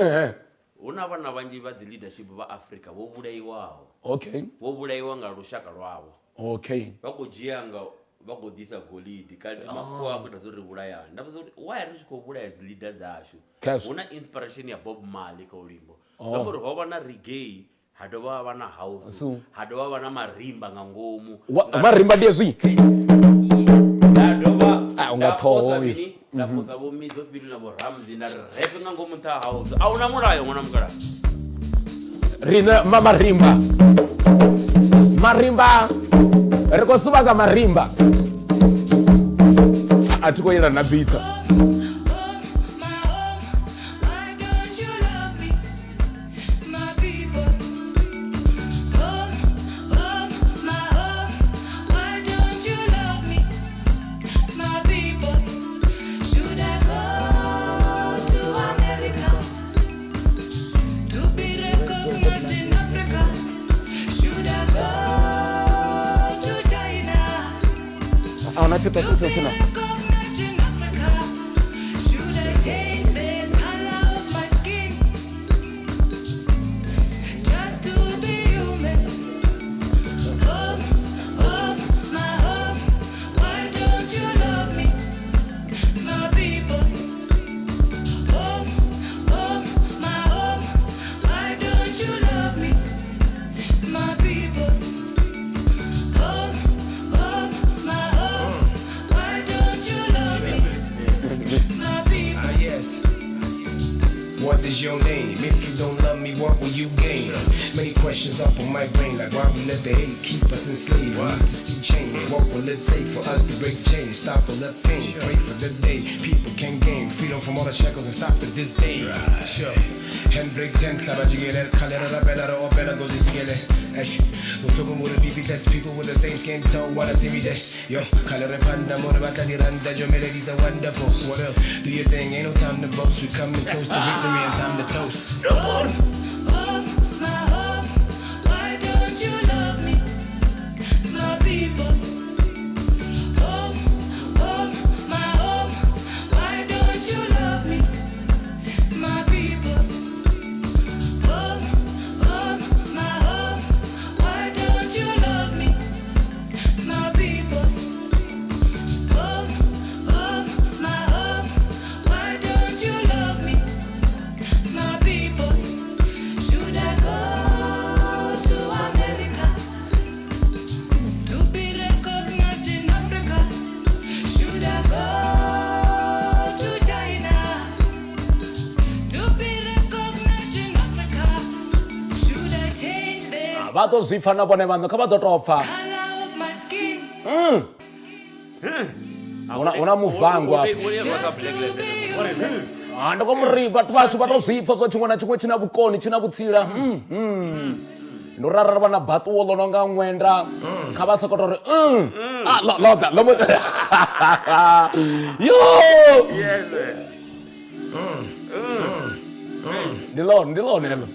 una vana vanji va leadership va Africa vobulaiwawo vobulaiwa nga lushaka lwavo vakujianga vagodisa golidi kati makuwa akuita zori vulaya ndapozoti why ari chikobulaya leaders ashu una inspiration ya Bob Marley ka ulimbo sabori hova na reggae hadova vana house hadova vana marimba nga ngomu marimba ndezwi hadova ungathoyi naposa vo mizo fili na vo Ramzi na rap nga ngomu ta house auna mulayo mwana mukala rina marimba rikosuvaga marimba atikoyera na bita Chita china. Questions up on my brain like why we let the hate keep us enslaved. We need to see change. What will it take for us to break chains? Stop all the pain. Pray for the day people can gain freedom from all the shackles and stop to this day. Sure. Handbrake 10 Clara Jigel, Kalera Bella or Bella goes to Sigele. Ash, who took him with a BB test, people with the same skin tone, wanna see me there. Yo, Kalera Panda, Morabaka, Randa, your melodies are wonderful. What else? Do your thing, ain't no time to boast. We coming close to victory and time to toast. Home, my home, why don't you love me, my people? Home, my home, why don't you love me, my people? Home, my home, why don't you love me, my people? Home, my home, why don't you love me, my people? Should I go to America to be recognized in Africa? Should I go to China to be recognized in Africa? Should I change the vatozvifana vone vanhu khavatotopfa color of my skin una muvhangwa just to be you? ndokomuripa vacho vatozvipfa zva chimwe nachimwe china vukoni china vutsila ndorarara vana batuwo lononga mwenda khavasokotori loda yo ndilonelo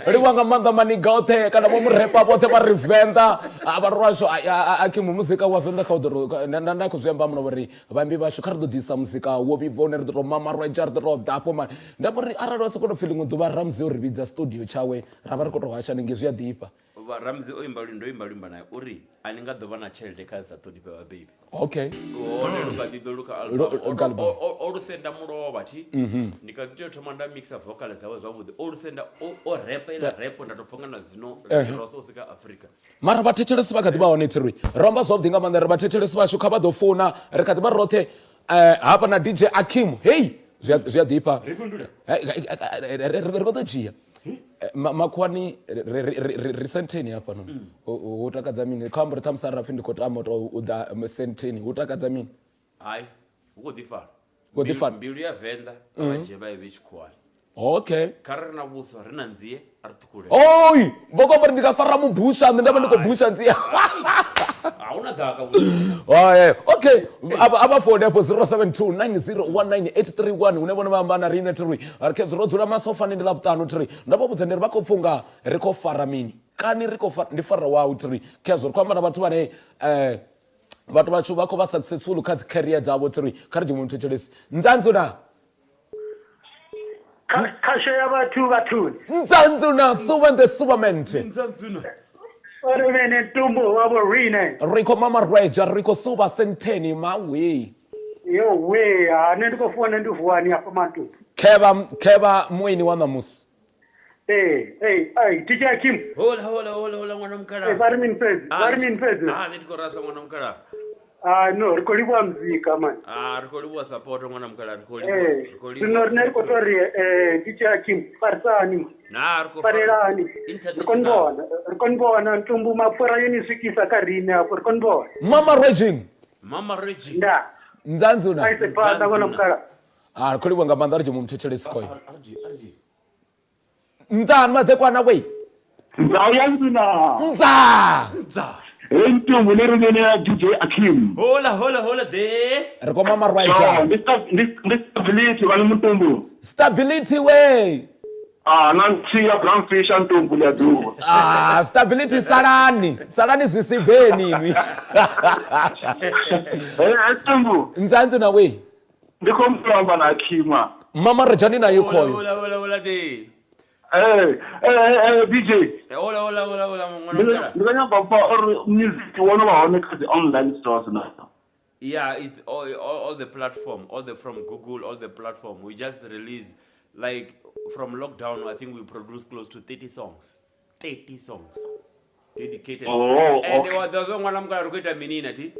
riwanga manda maniga othe kana vomurepa vothe va rivenda vari vasho akhimu muzika wa venda na kuzviamba muno vari vambi vasho kha ri ḓo ḓisa muzika wo vhibva une ri ḓo to mama rwaja ri ḓo to dapo mani nda muri arali wa sokoto feeling ḓuvha ramzi uri vhidza studio chawe ra vha ri koto hasha ninge zwi a ḓifha ramzi o imba ndo imba limba naye uri ani nga ḓo vha na tshelede kha sa ṱoḓi phe baby okay one luka ḓi ḓo luka o lusenda mulovha thi ndi kha ḓi tea u thoma nda mixa vocal dzawe zwavhuḓi o lusenda o repa ila repo nda to pfunga na zwino roso u sika Africa mara vhathetshelesi vha kha ḓi vha hone thiri romba zwavhuḓi nga maanḓa ri vhathetshelesi vashu kha vha ḓo founa ri kha ḓi vha roṱhe hafha na DJ Akim hey zwi a ḓifha ri khou ḓo dzhia makhwani ri senteni hafha nono hu takadza mini kha amba ri ṱhamusi ari rapfi ndi khou tama to u ḓa senteni hu takadza mini hayi hu khou Khou ḓi fara. mbilu ya venḓa vha dzhie vha i vhe tshikhuwani okay kha ri na vhuswa ri na nzie a ri ṱhukhule oi vhokomba ri ndi nga fara mubusha nṋe nda vha ndi khou busha nzia hauna ḓaka okay ava fone hapo 0729019831 une vone va amba na riṋe tiri ri khe ro dzula masofani ndi ḽavhuṱanu tiri nda vha vhudza ndi ri vha khou pfunga ri khou fara mini kani ri khou ndi fara wau tiri khezwo ri khou amba na vhathu vhane vhathu vashu vha khou vha successful kha dzi career dzavho tiri kha ri dzimwe muthetshelesi nzanzuna khasho ya vathuni nzanzuna suvan the superment ori vene ntumbu wavo rine riko mama rweja riko suva senteni mawe yo we ane ndikofona ndivuwani apa mantumbu kheva mwini wa namusi DJ Kim hola mwana mkala vari mini pedzi ndiko rasa mwana mkala no rikoliwa mzika man rikoliwa support mwana mkala rino rine rikotori DJ Kim farisani farelani rikonibona ntumbu mapfura yonisvikisa karine apo rikonibona mama regin nda nzanzuna aisepanda mwana mkala rikoliwa nga maanḓa ri dzimwe muthetshelesi koyo nzani madzekwana wei nza ntumbu leri vene ya DJ Akim hola de ri khou mama rwaja ndi stability vale mutumbu stability we na ntsiya brown fish ntumbu ya du stability salani zwisibheni mi ntumbu nzanzuna we ndikho mhlamba na Akima mama rejani na yikhoyo hola de DJ hola mwana ndikanyamba pa or music wona va hone kha the online stores now yeah it's all the platform from Google all the platform we just released like from lockdown I think we produced close to 30 songs dedicated and there was mwana mkala rikuita minina ti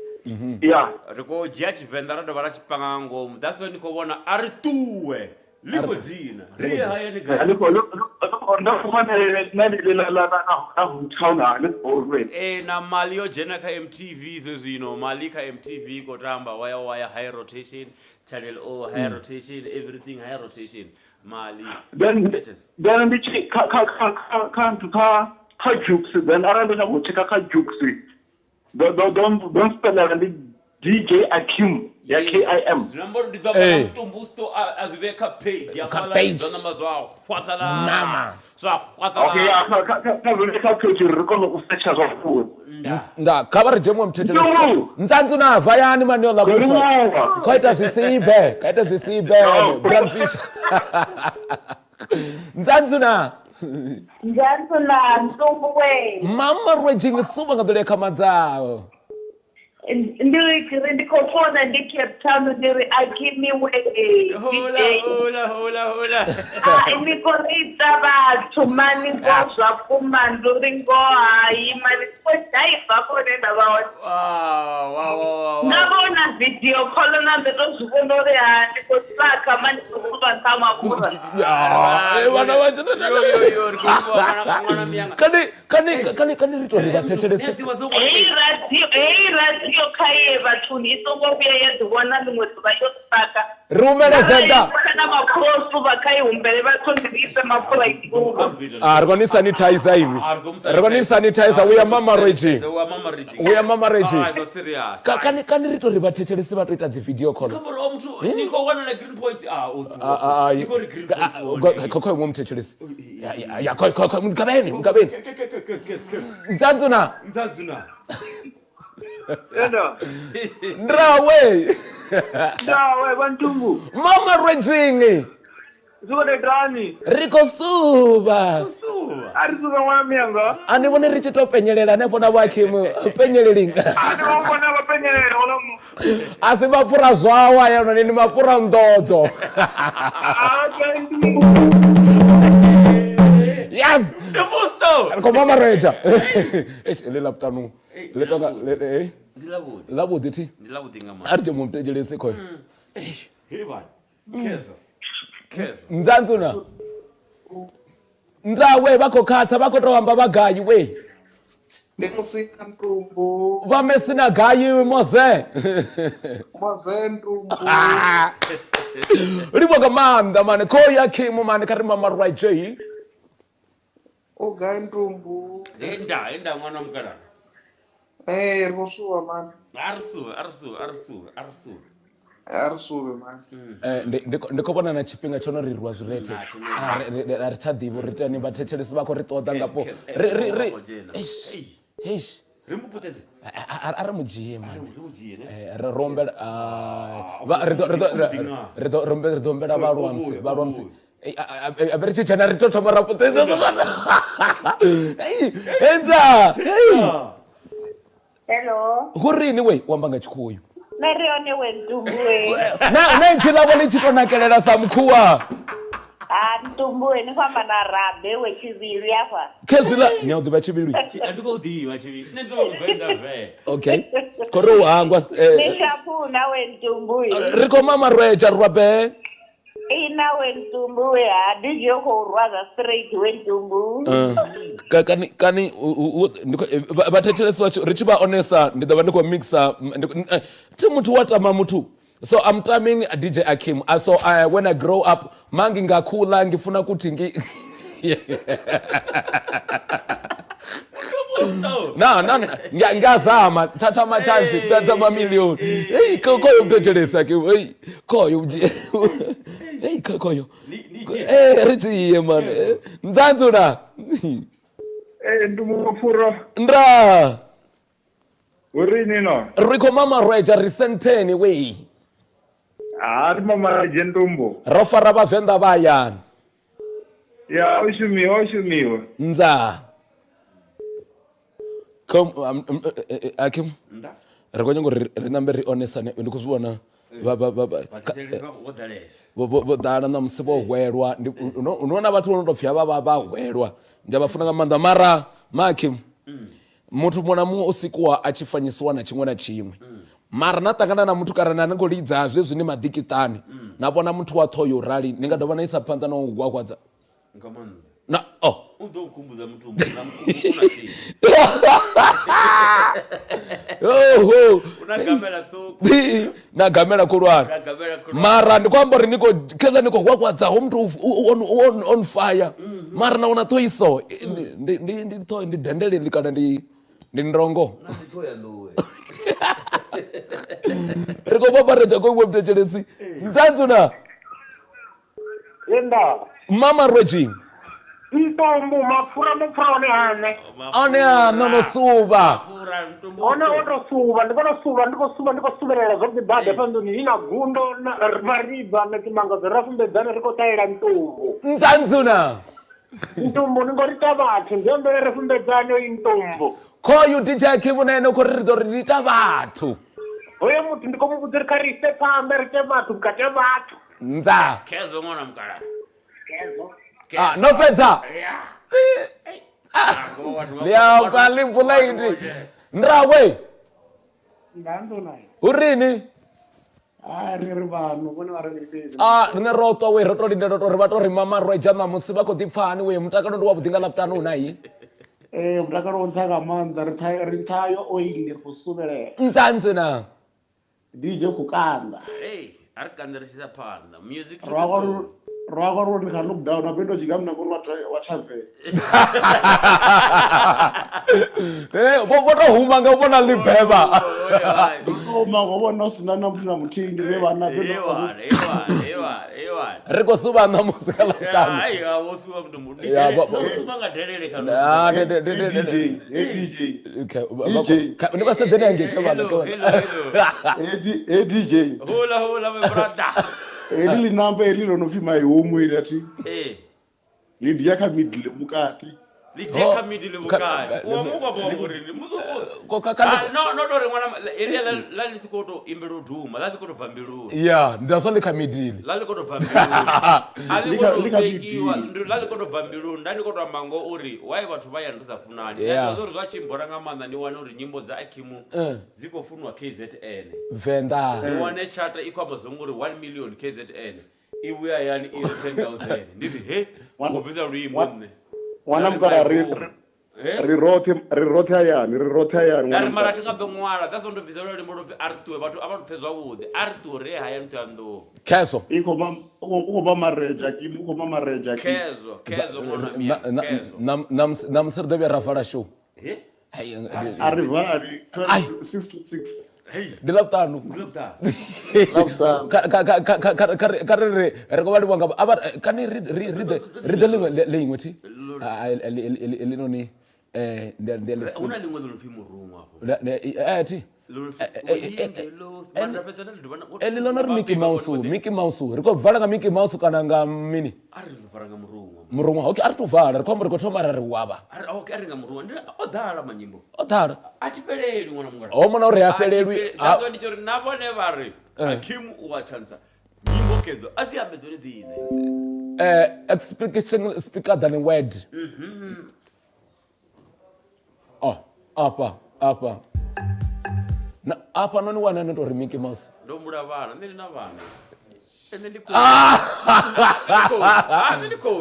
yeah riko judge vendor ra dovha ra chipanga ngoma that's when ko vona ari tuwe liko dina ri haya ni ga na mali yo dzhena kha MTV izwo zwino mali kha MTV ko tamba waya high rotation channel O high rotation everything high rotation mali then ndichi ka jukes then arando na kucheka ka jukes don't spell it DJ Akim ya KIM number ndidaba mtumbusto aziveka page ya mala zona mazwa khwatala mama so khwatala okay ka page rikono usecha zwa fuwe nda khabar jemo mthethelesi ntsantsu na vayani mani yola kusa kaita zwisibe brandfish ntsantsu na ntombuwe mama rwejing suba ngadole khamadzao ndiri ndikofona ndi-Cape Town ndiri akimiwe hola imikorita vathu mani ngozva kumanduri ngohayi mani kodhaiva konenda vaona ndavona video call na nditozvivona uri handi kosaka mani kosuva ntamapura vana kani ritori vathethelese radio khaye vathuni isongobuya yendivona limwe dziva yosaka rumelezeka kana maphurosu vakhayihumbele vathondirise mapfura ikuva rikoni sanitizer ivi rikoni sanitizer uya mama raging kani ritori vathethelesi vatoita dzivideo call kokoyo mwe muthethelesi mugabeni nzanzuna Ndawe bantumbu mama raging zone drani riko suba arisuba mwana mianga ani vone richitopenyelela nefona vakimu penyerelinga ani vona vapenyelela olomo asi mapfura zvawa yano nini mapfura ndodzo yes ko mama raja lela putanu letoka labudi ti arje mumtejelese khoyo nzanzuna ndawe vakhokhatha vakhotohamba vagayi we ndimusina ntumbu vamesina gayi moze ntumbu rivoka manda mani khoya khimu mani kari mama raj ugayi ntumbu enda mwana mukala rikusuwa mani arisuve mani ndikhovona na chipinga chonorirwa zvirete richadhivo ritani vathethelesi vako ritoda ngapo ari mujiye ridombela varwamsi averichichana ritothoma rapoenza hello kurini we wamba nga chikhuyu narione wentumbuwe naitsilavo lichitonakelela samkhuwa ntumbuwe nifamba na rabe wechiviri apa kezvila nyaudziva chiviri andikoudiva chiviri nendovendave okay kori uhangwa nishapuna wentumbuwe riko mama rweja rwabe ina wentumbuwe hadijokourwaza straight wentumbu kani vathethelesi vacho richivaonesa ndidava ndikomixa ti mutu watama mutu so I'm timing DJ Akim so when I grow up mangi ngakhula ngifuna kuti ngiyazama thatha amachansi thatha amamiliyoni hey koyo mthethelesa ke hey koyo hey koyo rithi man nzanzuna ndumufura ndra urini no riko mama reja recenteni we ari mama jentumbo rofara vavenda vayani ya ushumiwe nza Akim rikonyengo rinambe ri onesane ndikuzviona dana na musibo hwelwa unoona vatu vanotopfya vahwelwa ndiyavafuna nga manda mara Akim mutu mwana mumwe usikuwa achifanyisiwa na chimwe na chimwe mara natangana na mutu kana naningolidzazve zvine madhikitani napona mutu wathoyo rali ningadova naisa panza nogwagwadza Udokumbuza mtumbu na mkumbuka shida. Unagamela tu. Nagamela kurwana. Mara ndikwamba niko keza niko kwakwadza mtu on fire. Mara naona toiso ndi dendele likana ndi ndrongo. Na toya ndowe. Riko baba reja kwa mtetelesi. Nzanzuna. Yenda. Mama Regine. Ntombo mafura one hane. No suba. Ona oto suba, ndiko suberela zobdi bade pando ni ina gundo na mariba na kimanga zerafunde dana riko taira ntombo. Nzanzuna. Ntombo ngorita bathu ngembe refunde dana intombo. Koyu DJ Kimu na eno corridor rita bathu. Oye mutu ndiko mubudzer karise pambe rite bathu kate bathu. Nza. Kezo mwana mkara. Kezo. No pizza. Leo pali pulaiti. Ndawe. Ndando nayo. Urini. Riri vanhu vone vari ngipedzi. Rine roto we roto linde roto rivato ri Mama Regina musiba ko tipfani we mutakalo ndi wa budinga laptano unayi. Mutakalo ntsaka manda ri thayo oil kusubele. Nzanzina. DJ kukanda. Ari kanderesisa phanda. Music Rwako nika lockdown apendo jigamna kuri wachave. Boto humanga ubona libheba. Uma ngobona usinana mfuna muthingi bebana Ewa. Riko suba na musika la tano. Hayi awosuba mntu mundi. Usuba ngadelele kana. DJ. Okay. Niba senzene ngeke bana. DJ. Hola my brother. Eli namba elilo nofima ihomu ilati. Lidia kamidile mukati. Lidia kamidile mukati. Uamuka bomburini. Muzo. No dore mwana elia lali sikoto imbero duma. Lali sikoto vambiru. Yeah, ndaso likamidile. Lali koto vambiru. Ali koto fekiwa. Lali koto vambiru. Ndani koto mango uri. Why bathu bayandiza funani. Ndazo zvachimbora ngamanda ni wana uri nyimbo za Akimu. Ziko funwa KZN. Venda. Wane chata iko amazonguri 1 million KZN. Ibuya yani ile 10,000. Ndivi ngobvisa ruimbo nne. Wana mkara rirote ayani. Dari mara tingabe ngwala tasondo vizelo limbo lofi artu batu abantu pezwa bude. Artu re haya mtando. Kezo. Uko ba mareja ki. Kezo mona mia. Nam sirde be rafara show. Arrivari 626. Dilaptano. Karere rekobadi wanga aba can you read the language elinoni una lingwa lolufimo rungu hapo. Ati elilona Mickey Mouse rikovala nga Mickey Mouse kana nga mini ari varanga murungu okay ari tuvala rikombo rikothoma rari waba okay ari nga murungu ndira odala manyimbo atipeleli mwana mungala mona uri apelelwi aso ndicho nabone vari Akimu uwachanza nyimbo kezo aziyambezwe dzine explication speaker than a word apa na apa noni wana ndo ri Mickey Mouse ndo mura vana ndiri na vana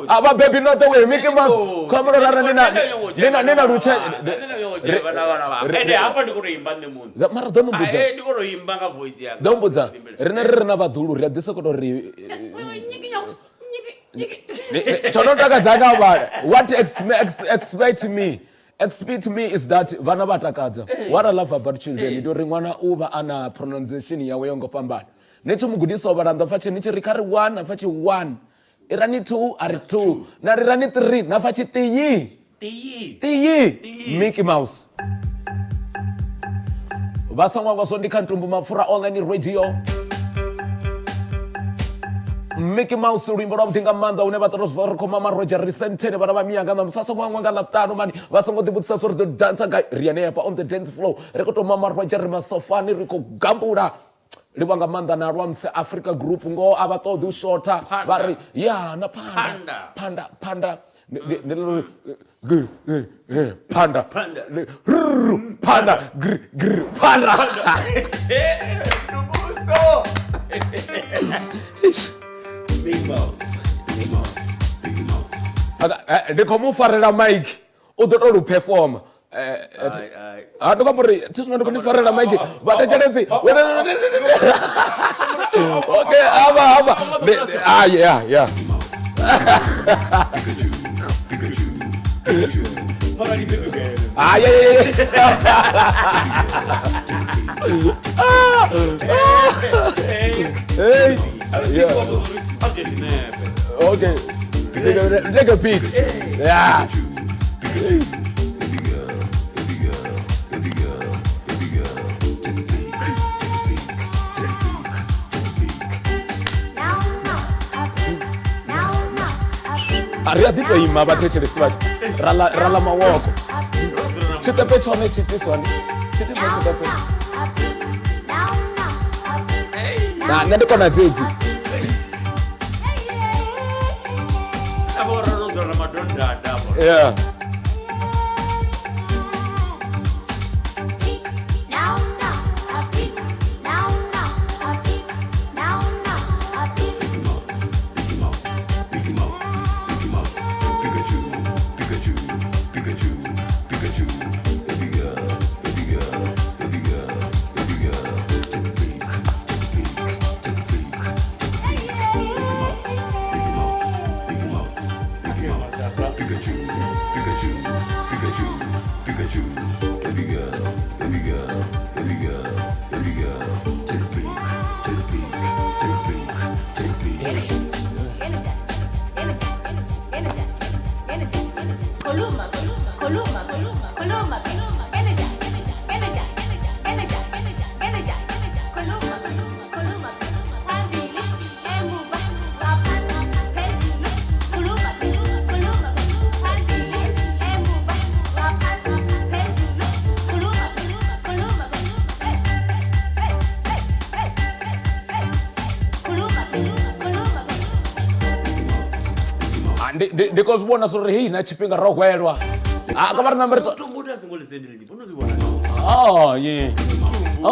aba baby not the way Mickey Mouse come rara nina ruche ende hapa ndikuroimba nemunhu mara don't mbuza ndikuroimba nga voice yanga don't mbuza rina vadhulu ri adise koto ri chono takadzaka bana what expect me is that vana vatakadza what I love about children ndo ringwana uva ana pronunciation yawe yongopambana nechimugudisa varanda fache nichirikari 1 afachi 1 irani 2 ari 2 narirani 3 nafachi tiyi Mickey Mouse vasangwa vasondika ntumbu mafura online radio Mickey Mouse rimbo ra budinga manda une vatarozva rikoma maroja risentene vana va miyanga na musasa mwangwa nga laptano mani vasongotibutisa sori to dansa guy riane pa on the dance floor rikotoma maroja rimasofani riko gambura livanga manda na rwamse Africa group ngo avatodi ushota vari ya na panda panda Big Mouth. ndi khomu farela mic u ḓo to lu perform ndo ka muri tisino ndi koni farela mic vhathetshelesi okay ava yeah Okay. Take a peek. Yeah. Ariati to ima bathetshelesi bathi rala mawoko. Chitepe chone chitiswani. Chitepe. Na nende kona dzedzi. Yeah. Ndikuzibona sori hii na chipinga rohwelwa akavari namberito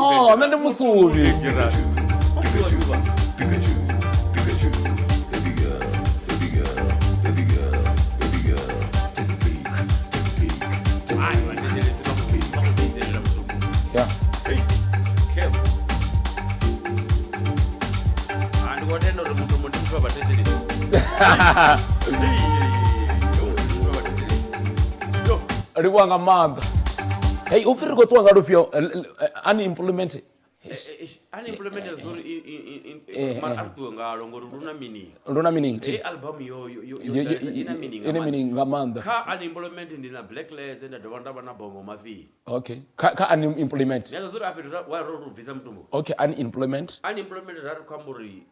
yeah nende musuvi riwanga manda hey ufiri ko twanga rufio unimplemented unimplemented zuri in artu ngalo ngori runa meaning album yo ina meaning ngamanda ka unimplemented ndina blacklist and ndabanda bana bongo mavi okay ka unimplement nyazo zuri apedura wa ro visa mtumbo okay unimplement rari kwamburi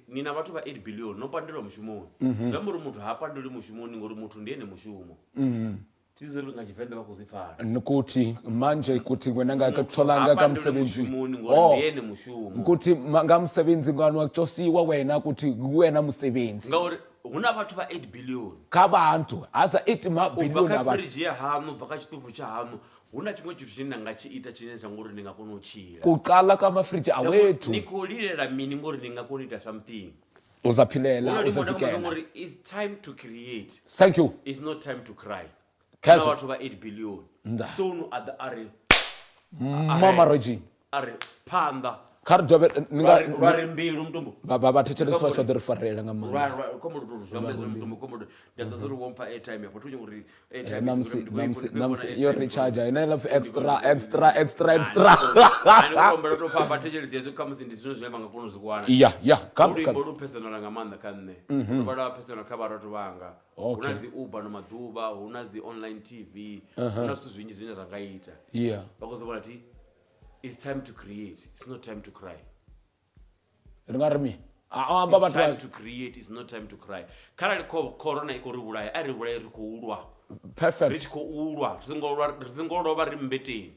nina vatu va 8 billion nopandela mushumoni zvamburi muthu haapandeli mushumoni ngori muthu ndiye nemushumo tizori ngachivenda vakuzifana nikuti manje kuti wena ngakatholanga kamsebenzi ndiye nemushumo kuti ngamsebenzi ngani wakutosiwa wena kuti wena musebenzi ngori huna vatu va 8 billion kabantu asa 8 mabillion abantu fridge ya hanu bva chitufu cha hanu huna chimwe chithu chine ndingachiita chine changori ndingakona uchira kuqala kamafridge awethu nikulilera mini ngori ndingakona ita something uzaphilela uzafikela ngori it's time to create thank you it's not time to cry Kazo watu va 8 billion stone at the mama regime are panda karjobe ninga mbilu mtumbu baba thetshelesi vacho the referral ngamama komo ruzameza mtumbu komo ndazori womfa airtime yapo tuthi ngori airtime namsi yo recharger ina love extra ngombe to papa thetshelesi yezo kamusindi zino zvine vangakona zikwana yeah kam bodu personal ngamanda kanne bada personal kabara to vanga unazi uber no maduba unazi online tv unazi zwinji zwine rangaita bakuzobona ti it's time to create it's not time to cry ringarimi it's time to create it's not time to cry kana corona ikoribulaya aribulaya rikuulwa perfect richikuulwa rizingolova rimbeteni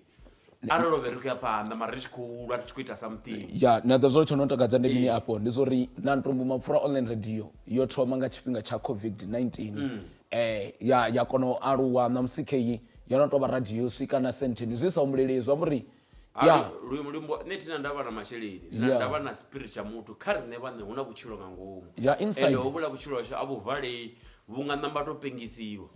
arolove rikuya panda mari richikuulwa richikuita something nadzo zvo chinotakadza ndemini apo ndizori nantombo mapfura online radio yo thoma nga chipinga cha covid-19 yakona aluwa na musikeyi yanotova radio swika na senteni zwisa umulelezwa muri luimbo netina ndava na masheleni ndava na spirit cha mutu kari nevane huna kuchilo nga ngomu inside obula kuchilo sha abo vale vunga namba to pengisiwa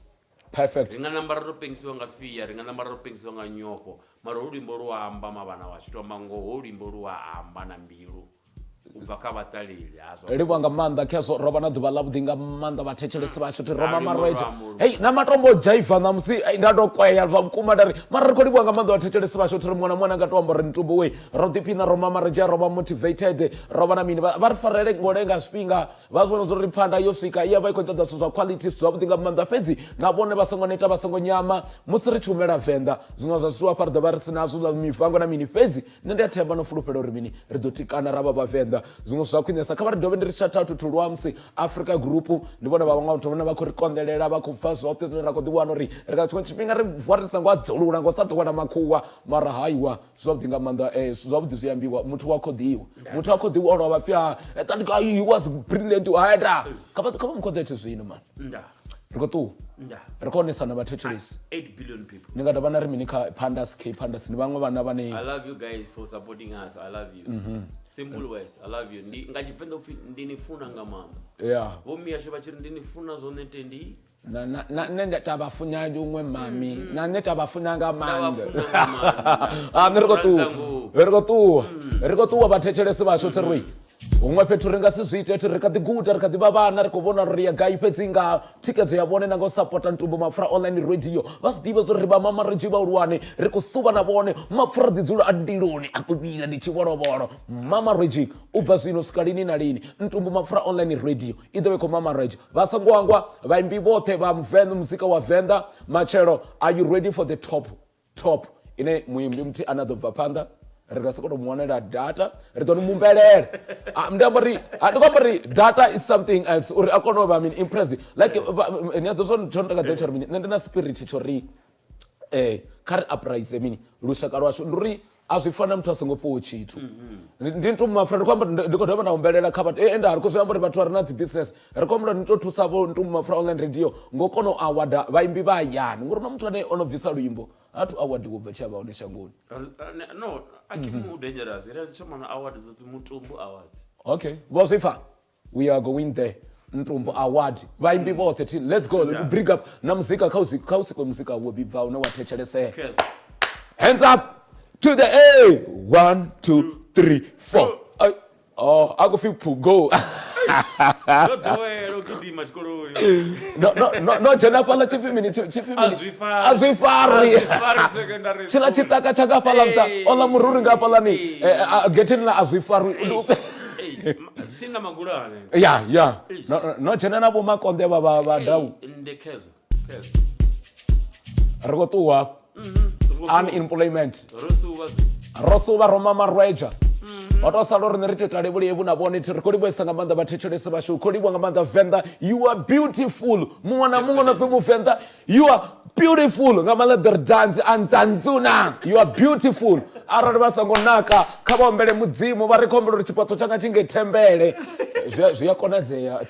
perfect ri nga namba ro pengisiwa nga fia ri nga namba ro pengisiwa nga nyofho mara ulimbo ro amba mavana wa chitomba ngo ulimbo ro amba na mbilu ubva kha vataleli hazwo livha nga maanḓa khezo ro vha na ḓuvha ḽavhuḓi nga maanḓa vhathetshelesi vashu ti roma marweja hei na matombo dzhaiva ṋamusi nda to kweya zwa vhukuma nda ri mara ri khou livhuwa nga maanḓa vhathetshelesi vashu ti ri muṅwe na muṅwe na nga to amba uri ntumbu we ro ḓiphina roma marweja ro vha motivated ro vha na mini vha ri farele ngo lenga zwifhinga vha zwone zwo ri phanda yo swika iya vha i khou ṱoḓa zwithu zwa quality zwavhuḓi nga maanḓa fhedzi na vhone vha songo neta vha songo nyama musi ri tshi humela venḓa zwiṅwe zwa zwithu hafha ri ḓo vha ri si nazwo zwa mivango na mini fhedzi nṋe ndi a themba no fulufhela uri mini ri ḓo tikana ra vha vhavenḓa zwiṅwe zwa khwinesa kha vha ri dovhe ndi ri shout out to Luamsi Africa Group ndi vhone vha vhaṅwe vhathu vhane vha khou ri konḓelela vha khou bva zwoṱhe zwine ra khou ḓiwana uri ri nga tshiṅwe tshifhinga ri vuwa ri songo adzulula ngo sa ḓiwana makhuwa mara haiwa zwavhuḓi nga maanḓa zwavhuḓi zwi ambiwa muthu wa khou ḓiwa muthu a khou ḓiwa o lovha pfhi that guy he was brilliant haida kha vha mukhoḓetshe zwino man ri khou ṱuwa ri khou onesana vhathetshelesi 8 billion people ni nga dovha na ri mini kha pandas k pandas ni vhaṅwe vhana vhane I love you guys for supporting us I love you simple ways I love you ndi nga tshipenda upfi ndi ni funa nga maanḓa yeah vho miyasho vha tshiri ndi ni funa zwone tendi na nṋe tavha funya umwe mami na nṋe tavha funya nga maanḓa nṋe ri khou ṱuwa vhathetshelesi vhashu ti ri huṅwe fhethu ri nga si zwi ite ri kha ḓi guda ri kha ḓi vha vhana ri khou vhona uri ri ya gai fhedzi nga thikedzo ya vhone na nga u sapota ntumbu mapfura online radio vha zwi ḓivha zwo ri vha mama ri dzhiva ulwane ri khou suva na vhone mapfura ḓi dzula a ndiloni a khou vhila ndi tshivholovholo mama regi u bva zwino swika lini na lini ntumbu mapfura online radio i ḓo vha khou mama regi vha songo angwa vhaimbi vhoṱhe vha muvenḓa muzika wa venḓa matshelo are you ready for the top ine muimbi muthihi ane a ḓo bva phanḓa ri nga sokou mu wanela data ri ḓo ni mumbelela ndi amba ri data is something else uri a kone u vha mini impressed like ni a ḓo zwo ntakadza tsho ri mini nṋe ndi na spirit tsho ri kha ri uprise mini lushaka lwashu ndi uri a zwi fana muthu a songo fhiwo tshithu ndi ntumbu mapfura ndi khou amba ndi khou dovha na humbelela kha vhathu enda ri khou zwi amba uri vhathu vha re na dzi business ri khou humbula ni tou thusa vho ntumbu mapfura online radio ngo kona u awada vhaimbi vha hayani ngori na muthu ane o no bvisa luimbo a thu awadiwa bva tsha vha hone shangoni no akimu dangerous ri tshoma na award dzo mutumbu awards okay vho zwifa we are going there ntumbu award vhaimbi vhoṱhe let's go bring up na muzika kha usikwe muzika wo bibva une wa thetshelesea hands up to the A 1 2 3 4 I go feel to go no jena pala chifimini azwifari chila chitaka chaka pala mta ola mururi nga pala ni getting la azwifari sina magulane yeah no jena na boma konde ba dau ndekezo rogotuwa unemployment rosuva roma marweja watosala uri neri totale vhuliyevu na vone tiri khou livhuwesa nga maanḓa vhathetshelesi vashu khou livhuwa nga maanḓa venḓa you are beautiful muṅwe na muṅwe no pfi muvenḓa you are beautiful nga maḽeḓere danzi andzandzuna you are beautiful arali vha songo naka kha vha ombele mudzimu vha ri khou ombela uri tshiphaṱo tshanga tshi nge thembele zwi a konadzea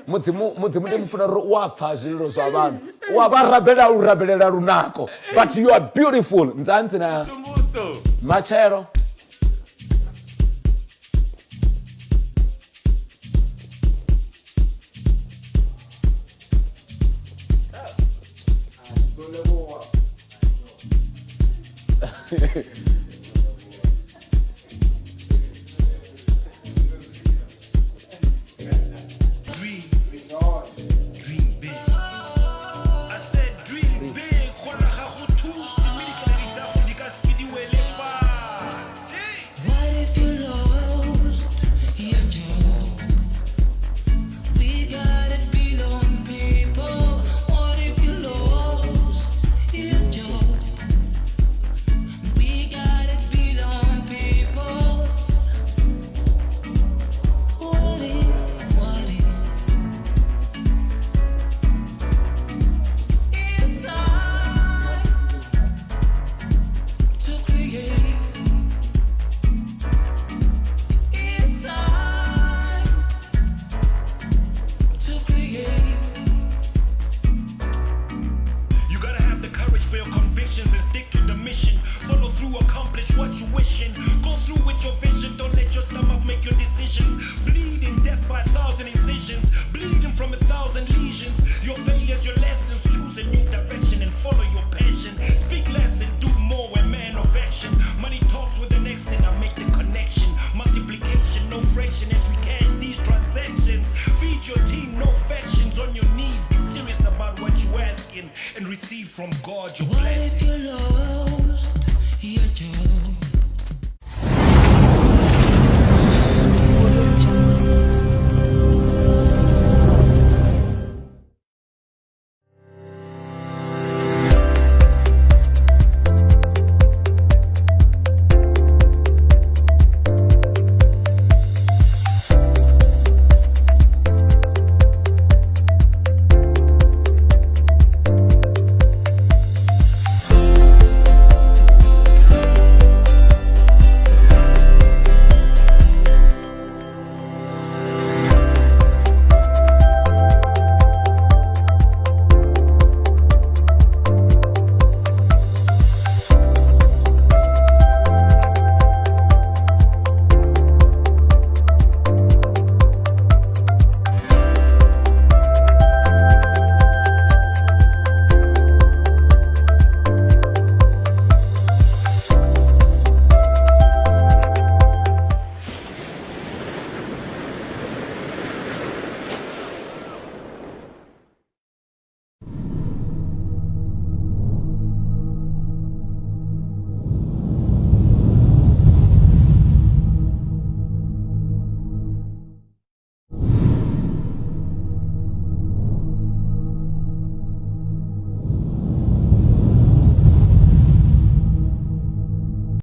mudzimu ndi mufuna uri u a pfha zwililo zwa vanhu u a vha rabelela lunako but you are beautiful ndzanzi na matshelo We got accomplish what you wishing. Go through with your vision, don't let your stomach make your decisions. Bleeding death by 1,000 incisions, bleeding from 1,000 lesions. Your failures, your lessons, choose a new direction and follow your passion. Speak less and do more when man of action. Money talks with the next and I make the connection. Multiplication, no fraction as we cash these transactions. Feed your team, no factions. On your knees, be serious about what you asking and receive from God your blessing.